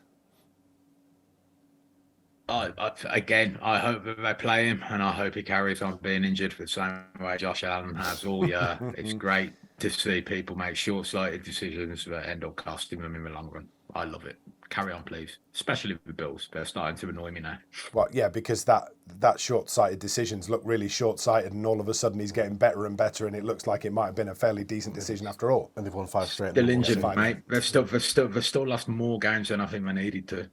I hope that they play him, and I hope he carries on being injured for the same way Josh Allen has all year. It's great to see people make short-sighted decisions that end up costing them in the long run. I love it. Carry on, please. Especially with the Bills. They're starting to annoy me now. Well, yeah, because that short-sighted decisions look really short-sighted, and all of a sudden he's getting better and better, and it looks like it might have been a fairly decent decision after all. And they've won 5 straight. Still injured, mate. They've still lost more games than I think they needed to.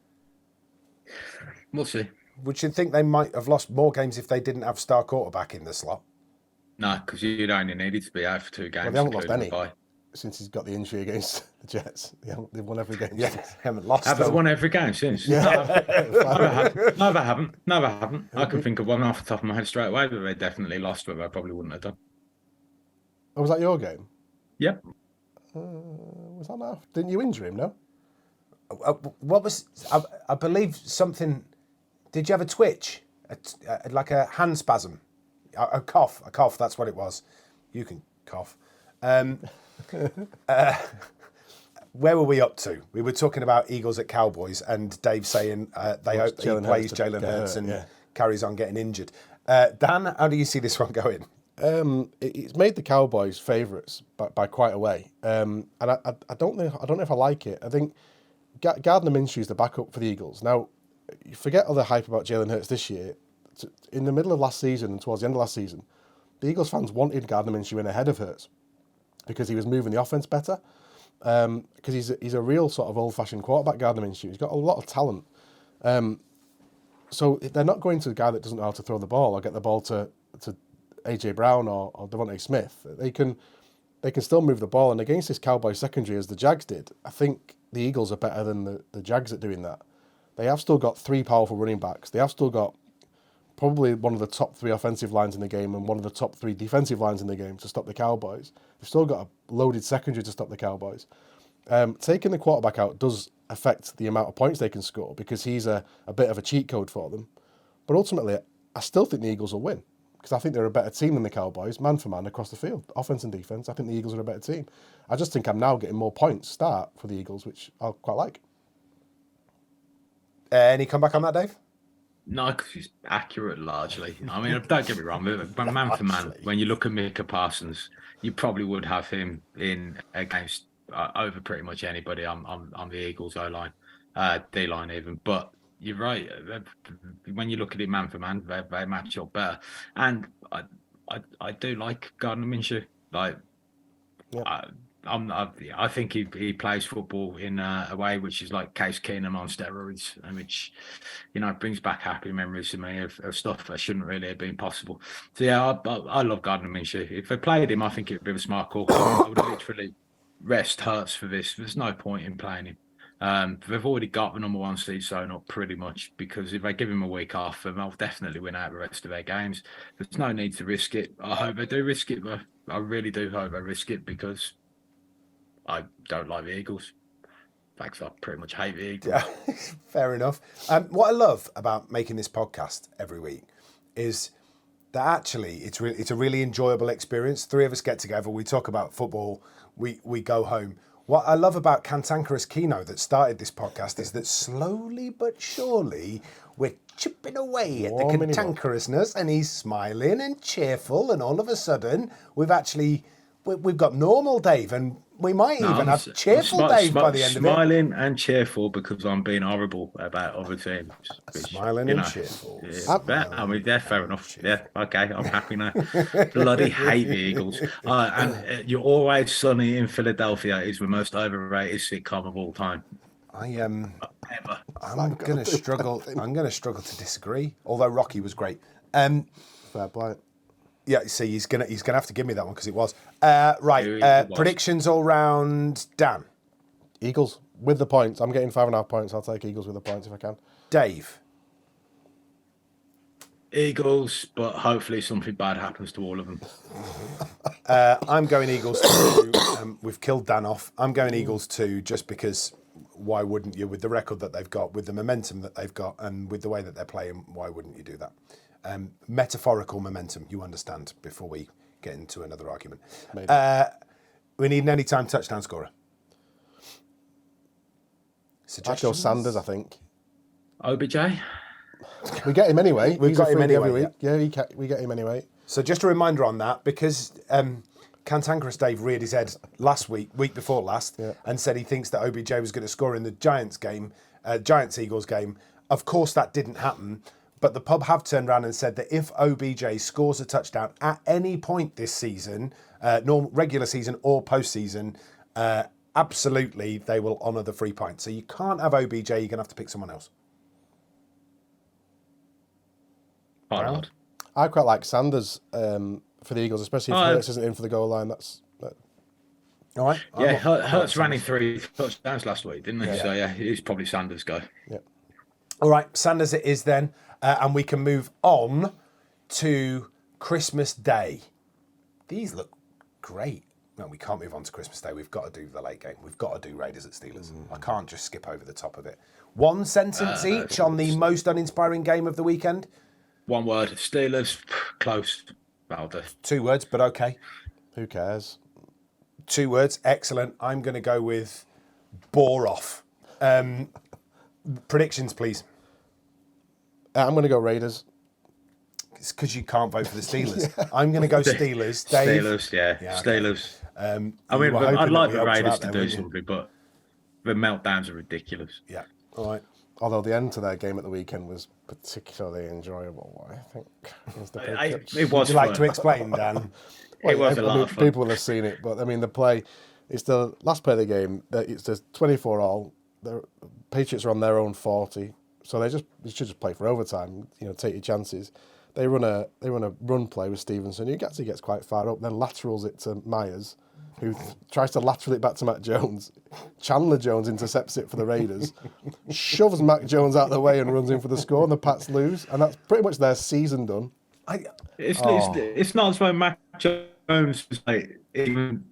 We'll see. Would you think they might have lost more games if they didn't have star quarterback in the slot? No, because you'd only needed to be out for 2 games. Well, they haven't lost any bye. since he's got the injury against the Jets. They've won every game. Yeah, haven't lost. Have they won every game since? Yeah. No, they haven't. No, they haven't. I can think of one off the top of my head straight away, but they definitely lost, but they probably wouldn't have done. Oh, was that your game? Yep. Was that now? Didn't you injure him, no? What was, I believe something, did you have a twitch? Like a hand spasm? A cough, that's what it was. You can cough. Where were we up to? We were talking about Eagles at Cowboys and Dave saying they hope he plays Jalen Hurts and carries on getting injured. Dan, how do you see this one going? It's made the Cowboys favourites by quite a way, and I don't know if I like it. I think Gardner Minshew is the backup for the Eagles. Now, you forget all the hype about Jalen Hurts this year. In the middle of last season and towards the end of last season, the Eagles fans wanted Gardner Minshew in ahead of Hurts because he was moving the offense better. Because he's a real sort of old-fashioned quarterback, Gardner Minshew. He's got a lot of talent. So they're not going to the guy that doesn't know how to throw the ball or get the ball to A.J. Brown or Devontae Smith. They can still move the ball. And against this Cowboys secondary, as the Jags did, I think the Eagles are better than the Jags at doing that. They have still got 3 powerful running backs. They have still got probably one of the top 3 offensive lines in the game and one of the top 3 defensive lines in the game to stop the Cowboys. They've still got a loaded secondary to stop the Cowboys. Taking the quarterback out does affect the amount of points they can score because he's a bit of a cheat code for them. But ultimately, I still think the Eagles will win because I think they're a better team than the Cowboys, man for man, across the field. Offense and defense, I think the Eagles are a better team. I just think I'm now getting more points start for the Eagles, which I quite like. Any comeback on that, Dave? No, because he's accurate largely. I mean, don't get me wrong, but man for man, when you look at Micah Parsons, you probably would have him in against over pretty much anybody on the Eagles O-line, D-line even. But you're right. When you look at it man for man, they match up better. And I do like Gardner Minshew. Like, yeah. I think he plays football in a way which is like Case Keenum on steroids, and which, brings back happy memories to me of stuff that shouldn't really have been possible. So yeah, I love Gardner Minshew. If they played him, I think it'd be a smart call. I would literally rest Hurts for this. There's no point in playing him. They've already got the number 1 seed sewn up pretty much, because if they give him a week off, then they'll definitely win out the rest of their games. There's no need to risk it. I hope they do risk it, but I really do hope they risk it because I don't like the Eagles. In fact, I pretty much hate the Eagles. Yeah, fair enough. What I love about making this podcast every week is that actually it's a really enjoyable experience. 3 of us get together, we talk about football, we go home. What I love about Cantankerous Keno that started this podcast is that slowly but surely we're chipping away at the cantankerousness, and he's smiling and cheerful, and all of a sudden we've got normal Dave, and we might even have cheerful Dave by the end of it. Smiling and cheerful because I'm being horrible about other teams. Smiling and cheerful. Yeah, fair enough. Yeah, okay, I'm happy now. Bloody hate the Eagles. And You're Always Sunny in Philadelphia is the most overrated sitcom of all time. I'm going to struggle. I'm going to struggle to disagree. Although Rocky was great. Fair play. Yeah, see, he's gonna have to give me that one because it was right. Predictions all round. Dan, Eagles with the points. I'm getting 5.5 points. I'll take Eagles with the points if I can. Dave, Eagles, but hopefully something bad happens to all of them. I'm going Eagles too. We've killed Dan off. I'm going Eagles too, just because. Why wouldn't you? With the record that they've got, with the momentum that they've got, and with the way that they're playing, why wouldn't you do that? Metaphorical momentum, you understand, before we get into another argument. We need an anytime touchdown scorer. I'd go Sanders, I think. OBJ? We get him anyway. We've got him anyway. Every week. Yeah, we get him anyway. So just a reminder on that, because Cantankerous Dave reared his head week before last, and said he thinks that OBJ was going to score in the Giants-Eagles game. Of course, that didn't happen. But the pub have turned around and said that if OBJ scores a touchdown at any point this season, regular season or postseason, absolutely they will honour the free pint. So you can't have OBJ, you're going to have to pick someone else. Quite hard. I quite like Sanders for the Eagles, especially if Hurts isn't in for the goal line. All right. Yeah, Hurts ran in 3 touchdowns last week, didn't he? Yeah. So, yeah, it's probably Sanders' go. Yeah. All right, Sanders it is then. And we can move on to Christmas Day. These look great. No, we can't move on to Christmas Day. We've got to do the late game. We've got to do Raiders at Steelers. I can't just skip over the top of it. One sentence each on the most uninspiring game of the weekend. One word. Steelers, close. That'll do. 2 words, but okay. Who cares? 2 words, excellent. I'm going to go with bore off. Predictions, please. I'm going to go Raiders. It's because you can't vote for the Steelers. I'm going to go Steelers. Dave? Steelers, yeah. Okay. Steelers. I mean, I'd like the Raiders to do something, but the meltdowns are ridiculous. Yeah. All right. Although the end to their game at the weekend was particularly enjoyable, I think. It was. Would you like fun. to explain, Dan? It was a lot of fun. People will have seen it, but I mean, it's the last play of the game. It's just 24-all. The Patriots are on their own 40, so they should just play for overtime. Take your chances. They run a run play with Stevenson, who actually gets quite far up, then laterals it to Myers, who tries to lateral it back to Mac Jones. Chandler Jones intercepts it for the Raiders, shoves Mac Jones out of the way and runs in for the score, and the Pats lose, and that's pretty much their season done. It's not as though Mac Jones was even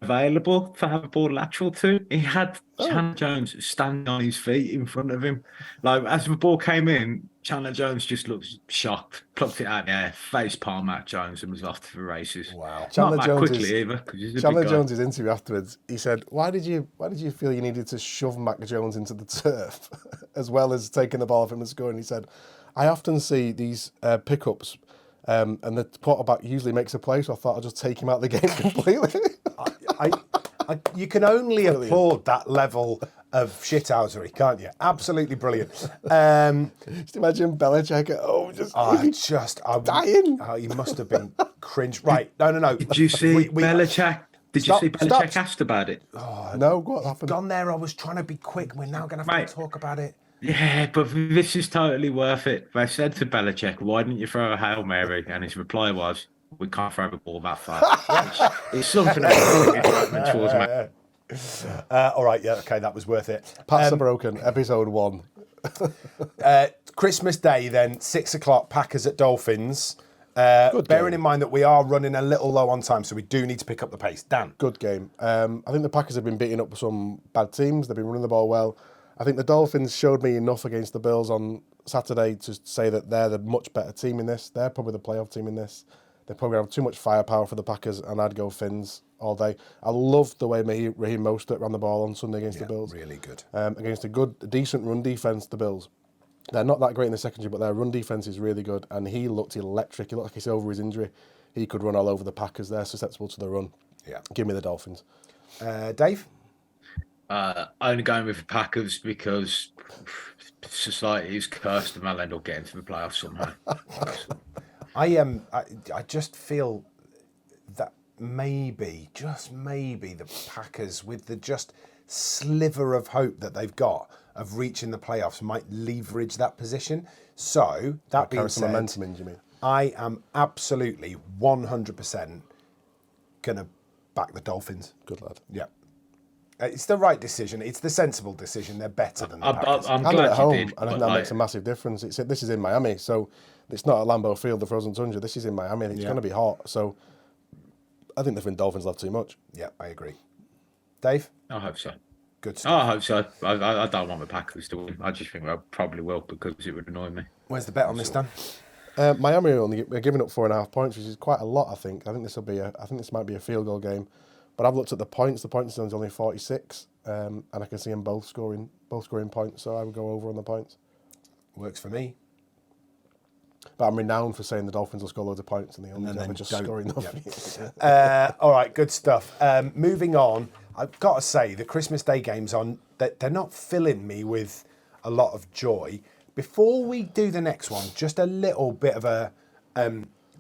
available to have a ball lateral to. He had Chandler Jones standing on his feet in front of him. As the ball came in, Chandler Jones just looked shocked, plucked it out of the air, face palm Mac Jones, and was off to the races. Wow. Chandler Jones' interview afterwards, he said, "Why did you feel you needed to shove Mac Jones into the turf, as well as taking the ball off him and scoring?" He said, "I often see these pickups, and the quarterback usually makes a play, so I thought I'd just take him out of the game completely." You can only applaud that level of shithousery, can't you? Absolutely brilliant. Just imagine Belichick at home, I'm dying. Oh, he must have been cringe. Right? No. Did you see Belichick? Did you see Belichick asked about it? No, what happened? Gone there. I was trying to be quick. We're now going to have to talk about it. Yeah, but this is totally worth it. They said to Belichick, "Why didn't you throw a Hail Mary?" And his reply was, "We can't throw the ball that far." It's something that towards me. All right, yeah, okay, that was worth it. Pats are broken, episode 1. Christmas Day, then, 6:00, Packers at Dolphins. Bearing in mind that we are running a little low on time, so we do need to pick up the pace. Dan? Good game. I think the Packers have been beating up some bad teams. They've been running the ball well. I think the Dolphins showed me enough against the Bills on Saturday to say that they're the much better team in this. They're probably the playoff team in this. They probably have too much firepower for the Packers, and I'd go Finns all day. I loved the way Raheem Mostert ran the ball on Sunday against the Bills. Really good. Against a decent run defence, the Bills. They're not that great in the secondary, but their run defence is really good, and he looked electric. He looked like he's over his injury. He could run all over the Packers. They're susceptible to the run. Yeah. Give me the Dolphins. Dave? Only going with the Packers because society is cursed and they'll end up getting to the playoffs somehow. I just feel that just maybe the Packers, with the just sliver of hope that they've got of reaching the playoffs, might leverage that position. So that being said, momentum in, do you mean? I am absolutely 100% gonna back the Dolphins. Good lad. Yeah. It's the right decision. It's the sensible decision. They're better than the Packers. I'm I'm glad at home, you did. and that makes a massive difference. This is in Miami, so it's not at Lambeau Field, the frozen tundra. This is in Miami, and it's going to be hot. So I think the Dolphins love too much. Yeah, I agree. Dave? I hope so. Good stuff. I hope so. I don't want the Packers to win. I just think I probably will because it would annoy me. Where's the bet on this, Dan? Miami are giving up 4.5 points, which is quite a lot. I think this might be a field goal game, but I've looked at the points. The point zone's only 46, and I can see them both scoring points. So I would go over on the points. Works for me. But I'm renowned for saying the Dolphins will score loads of points, and they only never just score enough. Yep. All right, good stuff. Moving on, I've got to say the Christmas Day games they're not filling me with a lot of joy. Before we do the next one, just a little bit of a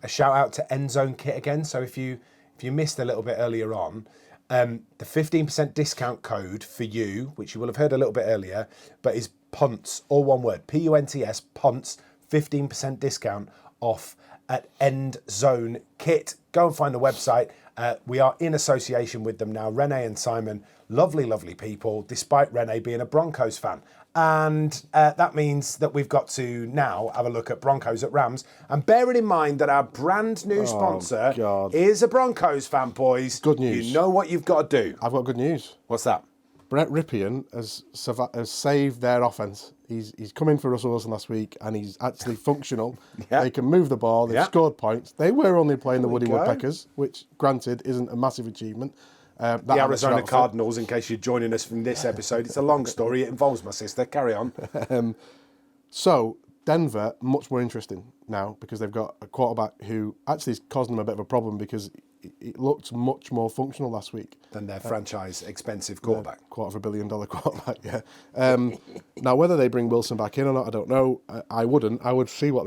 shout out to End Zone Kit again. So if you missed a little bit earlier on, the 15% discount code for you, which you will have heard a little bit earlier, but is Punts, all one word, Punts, Punts, 15% discount off at End Zone Kit. Go and find the website. We are in association with them now. Renee and Simon, lovely, lovely people, despite Renee being a Broncos fan. And that means that we've got to now have a look at Broncos at Rams. And bearing in mind that our brand new sponsor is a Broncos fan, boys. Good news. You know what you've got to do. I've got good news. What's that? Brett Ripien has saved their offense. He's come in for Russell Wilson last week, and he's actually functional. Yeah. They can move the ball. They've scored points. They were only playing the Woody go. Woodpeckers, which, granted, isn't a massive achievement. The Arizona Cardinals, in case you're joining us from this episode. It's a long story. It involves my sister. Carry on. So, Denver, much more interesting now because they've got a quarterback who actually is causing them a bit of a problem because it looked much more functional last week. Than their franchise expensive quarterback. $250 million quarterback, yeah. Now, whether they bring Wilson back in or not, I don't know. I wouldn't. I would see what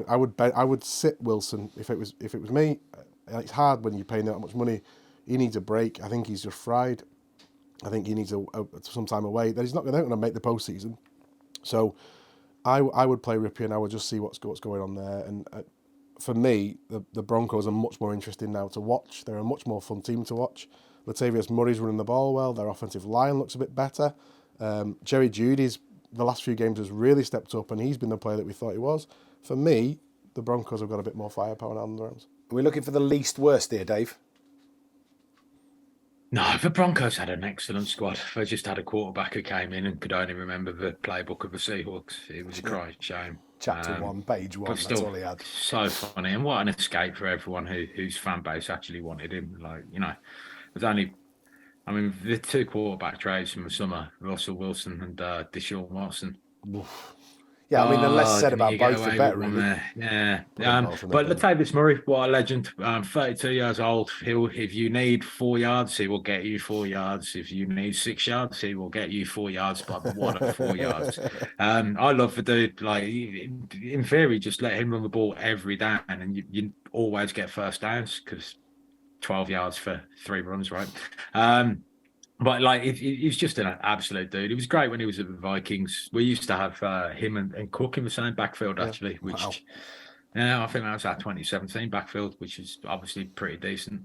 I would sit Wilson if it was me. It's hard when you're paying that much money. He needs a break. I think he's just fried. I think he needs some time away. That he's not going to make the postseason. So I would play Ripien. I would just see what's going on there. And for me, the Broncos are much more interesting now to watch. They're a much more fun team to watch. Latavius Murray's running the ball well. Their offensive line looks a bit better. Jerry Jeudy's the last few games has really stepped up, and he's been the player that we thought he was. For me, the Broncos have got a bit more firepower now than the Rams. We're looking for the least worst here, Dave. No, the Broncos had an excellent squad. They just had a quarterback who came in and could only remember the playbook of the Seahawks. It was a crying shame. Chapter 1, page 1, still, that's all he had. So funny, and what an escape for everyone whose fan base actually wanted him. The two quarterback trades from the summer, Russell Wilson and Deshaun Watson. Yeah, I mean, the less said about both, the better, really. Yeah. But Latavius Murray, what a legend. 32 years old. If you need 4 yards, he will get you 4 yards. If you need 6 yards, he will get you 4 yards. But what are 4 yards? I love the dude. Like, in theory, just let him run the ball every down, and you always get first downs because 12 yards for 3 runs, right? But he's just an absolute dude. He was great when he was at the Vikings. We used to have him and Cook in the same backfield, actually. I think that was our 2017 backfield, which is obviously pretty decent.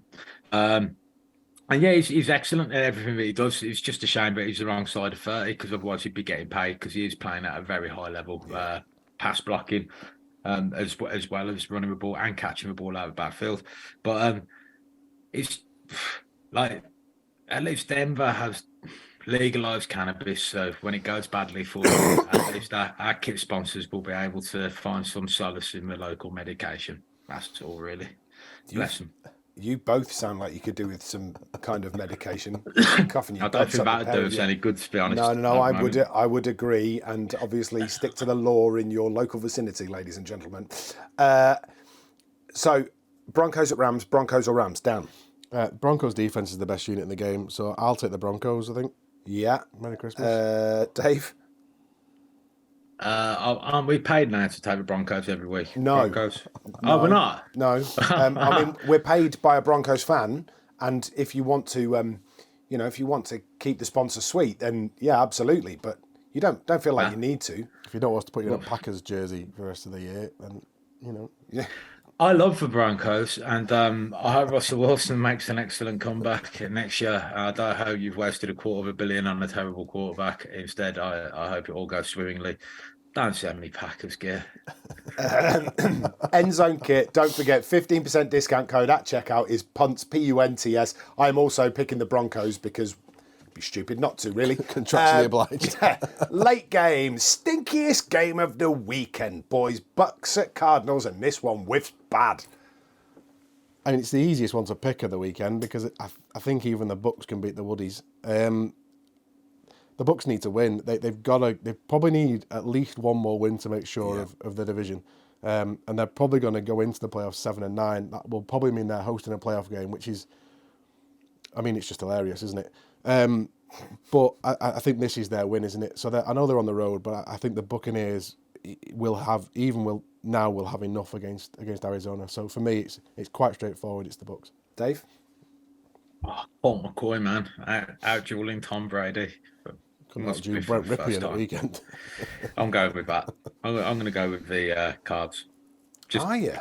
And yeah, he's excellent at everything that he does. It's just a shame that he's the wrong side of 30 because otherwise he'd be getting paid because he is playing at a very high level, pass blocking, as well as running the ball and catching the ball out of the backfield. But it's like, at least Denver has legalised cannabis, so when it goes badly for them, at least our kit sponsors will be able to find some solace in the local medication. That's all, really. Bless them. You both sound like you could do with some kind of medication. Coughing your I don't think that would do us any good, to be honest. No, I would agree, and obviously stick to the law in your local vicinity, ladies and gentlemen. So, Broncos at Rams, Broncos or Rams? Dan? Broncos defense is the best unit in the game, so I'll take the Broncos, I think. Yeah. Merry Christmas. Dave? Aren't we paid now to take the Broncos every week? No. Broncos? No. Oh, we're not? No. I mean, we're paid by a Broncos fan, and if you want to, keep the sponsor sweet, then yeah, absolutely. But you don't feel like you need to. If you don't want us to put you in a Packers jersey for the rest of the year, then, Yeah. I love the Broncos, and I hope Russell Wilson makes an excellent comeback next year. I don't hope you've wasted $250 million on a terrible quarterback. Instead, I hope it all goes swimmingly. Don't send me Packers gear. End Zone Kit, don't forget, 15% discount code at checkout is Punts, Punts. I'm also picking the Broncos because it'd be stupid not to, really. Contractually obliged. Late game, stinkiest game of the weekend, boys. Bucks at Cardinals, and this one whiffs bad. I mean, it's the easiest one to pick of the weekend because I think even the Bucks can beat the Woodies. The Bucks need to win. They probably need at least one more win to make sure of the division. And they're probably going to go into the playoffs 7-9. That will probably mean they're hosting a playoff game, which is, I mean, it's just hilarious, isn't it? But I think this is their win, isn't it? So I know they're on the road, but I think the Buccaneers will have enough against Arizona. So for me, it's quite straightforward. It's the Bucks. Dave? Colt McCoy, man, out dueling Tom Brady. Couldn't have do Brent Rippey at the weekend. I'm going with that. I'm going to go with the Cards. Just Are you?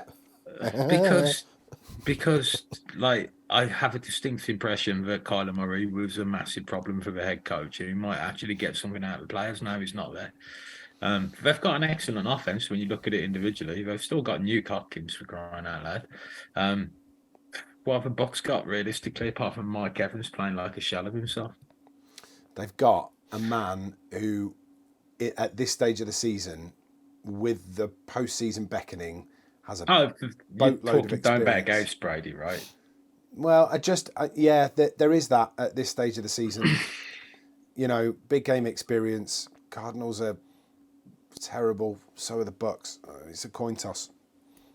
because like I have a distinct impression that Kyler Murray was a massive problem for the head coach, and he might actually get something out of the players now he's not there. They've got an excellent offense when you look at it individually. They've still got New Hopkins for crying out loud. What have the Bucks got realistically, apart from Mike Evans playing like a shell of himself? They've got a man who, at this stage of the season, with the postseason beckoning, has a boatload of experience. Don't bet against Brady, right? Well, there is that at this stage of the season. Big game experience. Cardinals are terrible. So are the Bucks. It's a coin toss.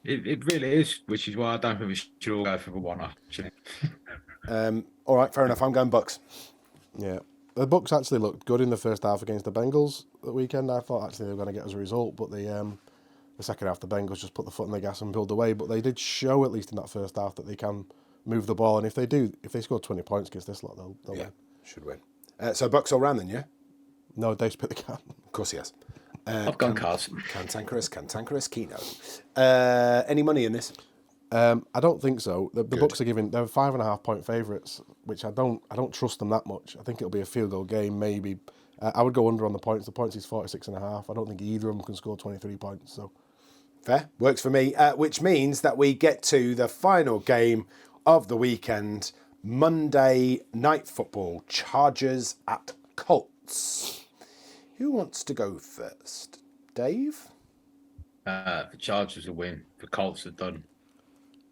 It really is, which is why I don't think we should all go for the one actually. All right, fair enough. I'm going Bucks. Yeah. The Bucks actually looked good in the first half against the Bengals the weekend. I thought actually they were going to get us a result, but the second half the Bengals just put the foot on the gas and pulled away. But they did show, at least in that first half, that they can move the ball. And if they score 20 points against this lot, they'll win. Should win. So Bucks all round then, yeah? No, Dave's picked the can. Of course he has. I've gone Cards. Cantankerous, Keno. Any money in this? I don't think so. The Bucks are giving, they're 5.5 point favourites, which I don't trust them that much. I think it'll be a field goal game, maybe. I would go under on the points. The points is 46.5. I don't think either of them can score 23 points. So fair, works for me. Which means that we get to the final game of the weekend, Monday Night Football, Chargers at Colts. Who wants to go first? Dave? The Chargers will win. The Colts are done.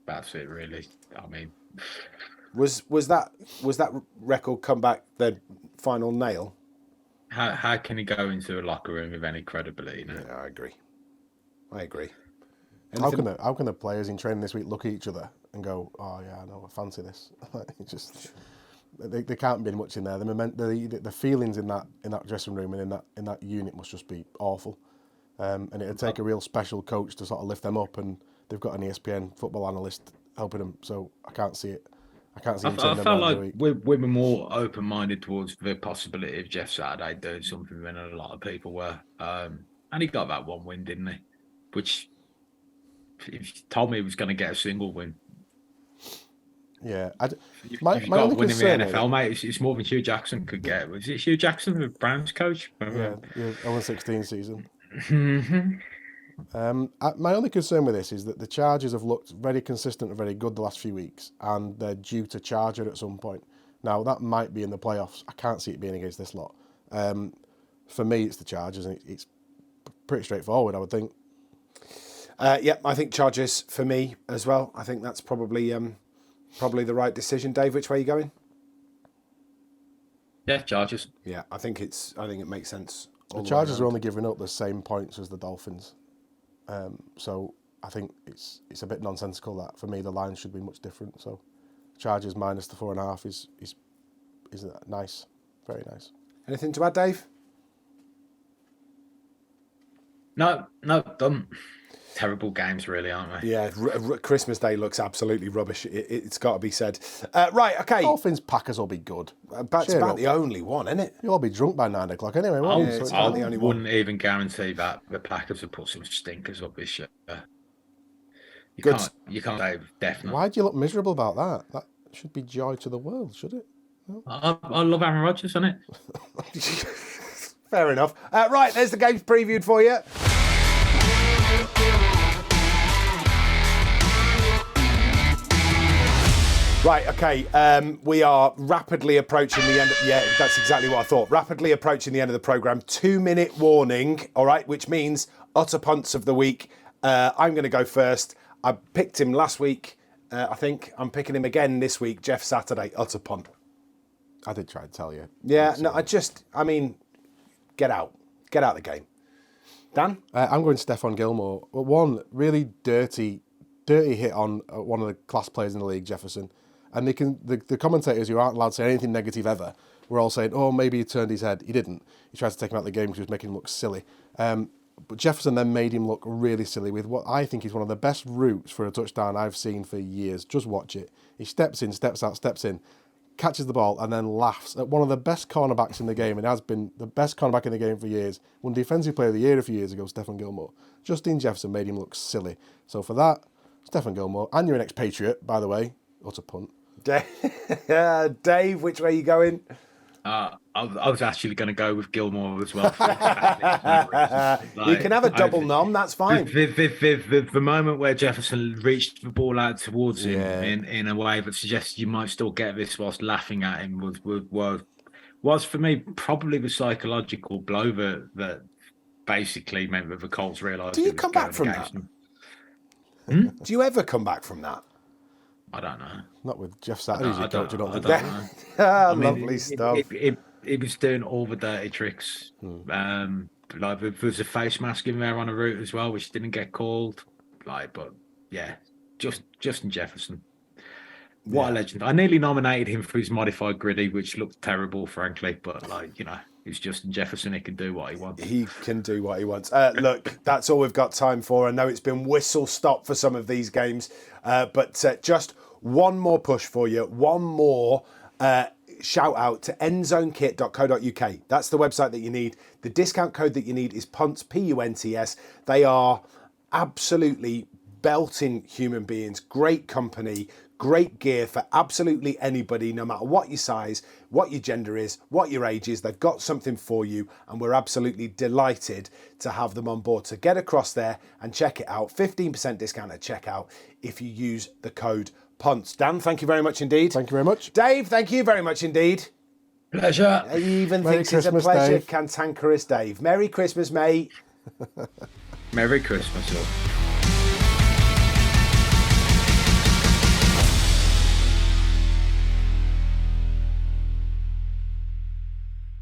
That's it, really. I mean, was that record comeback the final nail? How can he go into a locker room with any credibility? No? Yeah, I agree. How can the players in training this week look at each other and go, "Oh yeah, I know, I fancy this." They can't be much in there. The feelings in that dressing room and in that unit must just be awful. And it'd take a real special coach to sort of lift them up. And they've got an ESPN football analyst helping them, so I can't see it. I felt like we were more open-minded towards the possibility of Jeff Saturday doing something than a lot of people were. And he got that one win, didn't he? Which, if you told me he was going to get a single win. Yeah. My only win in the NFL, mate, it's more than Hugh Jackson could get. Was it Hugh Jackson, the Browns coach? Yeah, 0-16 season. Mm-hmm. My only concern with this is that the Chargers have looked very consistent and very good the last few weeks, and they're due to Charger at some point. Now, that might be in the playoffs. I can't see it being against this lot. For me, it's the Chargers, and it's pretty straightforward, I would think. I think Chargers for me as well. I think that's probably the right decision. Dave, which way are you going? Yeah, Chargers. Yeah, I think it makes sense. The Chargers are only giving up the same points as the Dolphins. So I think it's a bit nonsensical that for me the line should be much different. So Chargers minus the 4.5 is nice, very nice. Anything to add, Dave? No, done. Terrible games, really, aren't they? Yeah, Christmas Day looks absolutely rubbish. It's got to be said. Right, okay. Dolphins Packers will be good. That's about the only one, isn't it? You'll all be drunk by 9 o'clock anyway, won't you? It's I the only wouldn't one. even guarantee that the Packers have put some stinkers up this year. You can't say definitely. Why do you look miserable about that? That should be joy to the world, should it? No? I love Aaron Rodgers, isn't it? Fair enough. Right, there's the games previewed for you. Right, okay, we are rapidly approaching the end. That's exactly what I thought. Rapidly approaching the end of the programme. 2-minute warning, all right, which means utter punts of the week. I'm going to go first. I picked him last week, I think. I'm picking him again this week. Jeff Saturday, utter punt. I did try to tell you. Yeah, no, get out. Get out of the game. Dan? I'm going Stephon Gilmore. One really dirty hit on one of the class players in the league, Jefferson. And the commentators who aren't allowed to say anything negative ever were all saying, oh, maybe he turned his head. He didn't. He tried to take him out of the game because he was making him look silly. But Jefferson then made him look really silly with what I think is one of the best routes for a touchdown I've seen for years. Just watch it. He steps in, steps out, steps in, catches the ball, and then laughs at one of the best cornerbacks in the game, and has been the best cornerback in the game for years. Won Defensive Player of the Year a few years ago, Stephen Gilmore. Justin Jefferson made him look silly. So for that, Stephen Gilmore, and you're an expatriate, by the way, utter punt. Dave, which way are you going? I was actually going to go with Gilmore as well. You can have a double nom, that's fine. The moment where Jefferson reached the ball out towards him in a way that suggested you might still get this whilst laughing at him was for me probably the psychological blow that basically meant that the Colts realised. Do you come back from that? Do you ever come back from that? I don't know. Not with Jeff Saturday as your coach, I don't think. Lovely stuff. He was doing all the dirty tricks. Like there was a face mask in there on a route as well, which didn't get called. But yeah, Justin Jefferson. What a legend. I nearly nominated him for his modified gritty, which looked terrible, frankly. But he's Justin Jefferson. He can do what he wants. He can do what he wants. Look, that's all we've got time for. I know it's been whistle stop for some of these games, but just one more push for you. One more shout out to endzonekit.co.uk. That's the website that you need. The discount code that you need is Punts, Punts. They are absolutely belting human beings. Great company. Great gear for absolutely anybody, no matter what your size, what your gender is, what your age is. They've got something for you, and we're absolutely delighted to have them on board. So get across there and check it out. 15% discount at checkout if you use the code PUNTS. Dan, thank you very much indeed. Thank you very much. Dave, thank you very much indeed. Pleasure. He even Merry thinks it's a Christmas, pleasure, Dave. cantankerous Dave. Merry Christmas, mate. Merry Christmas, all.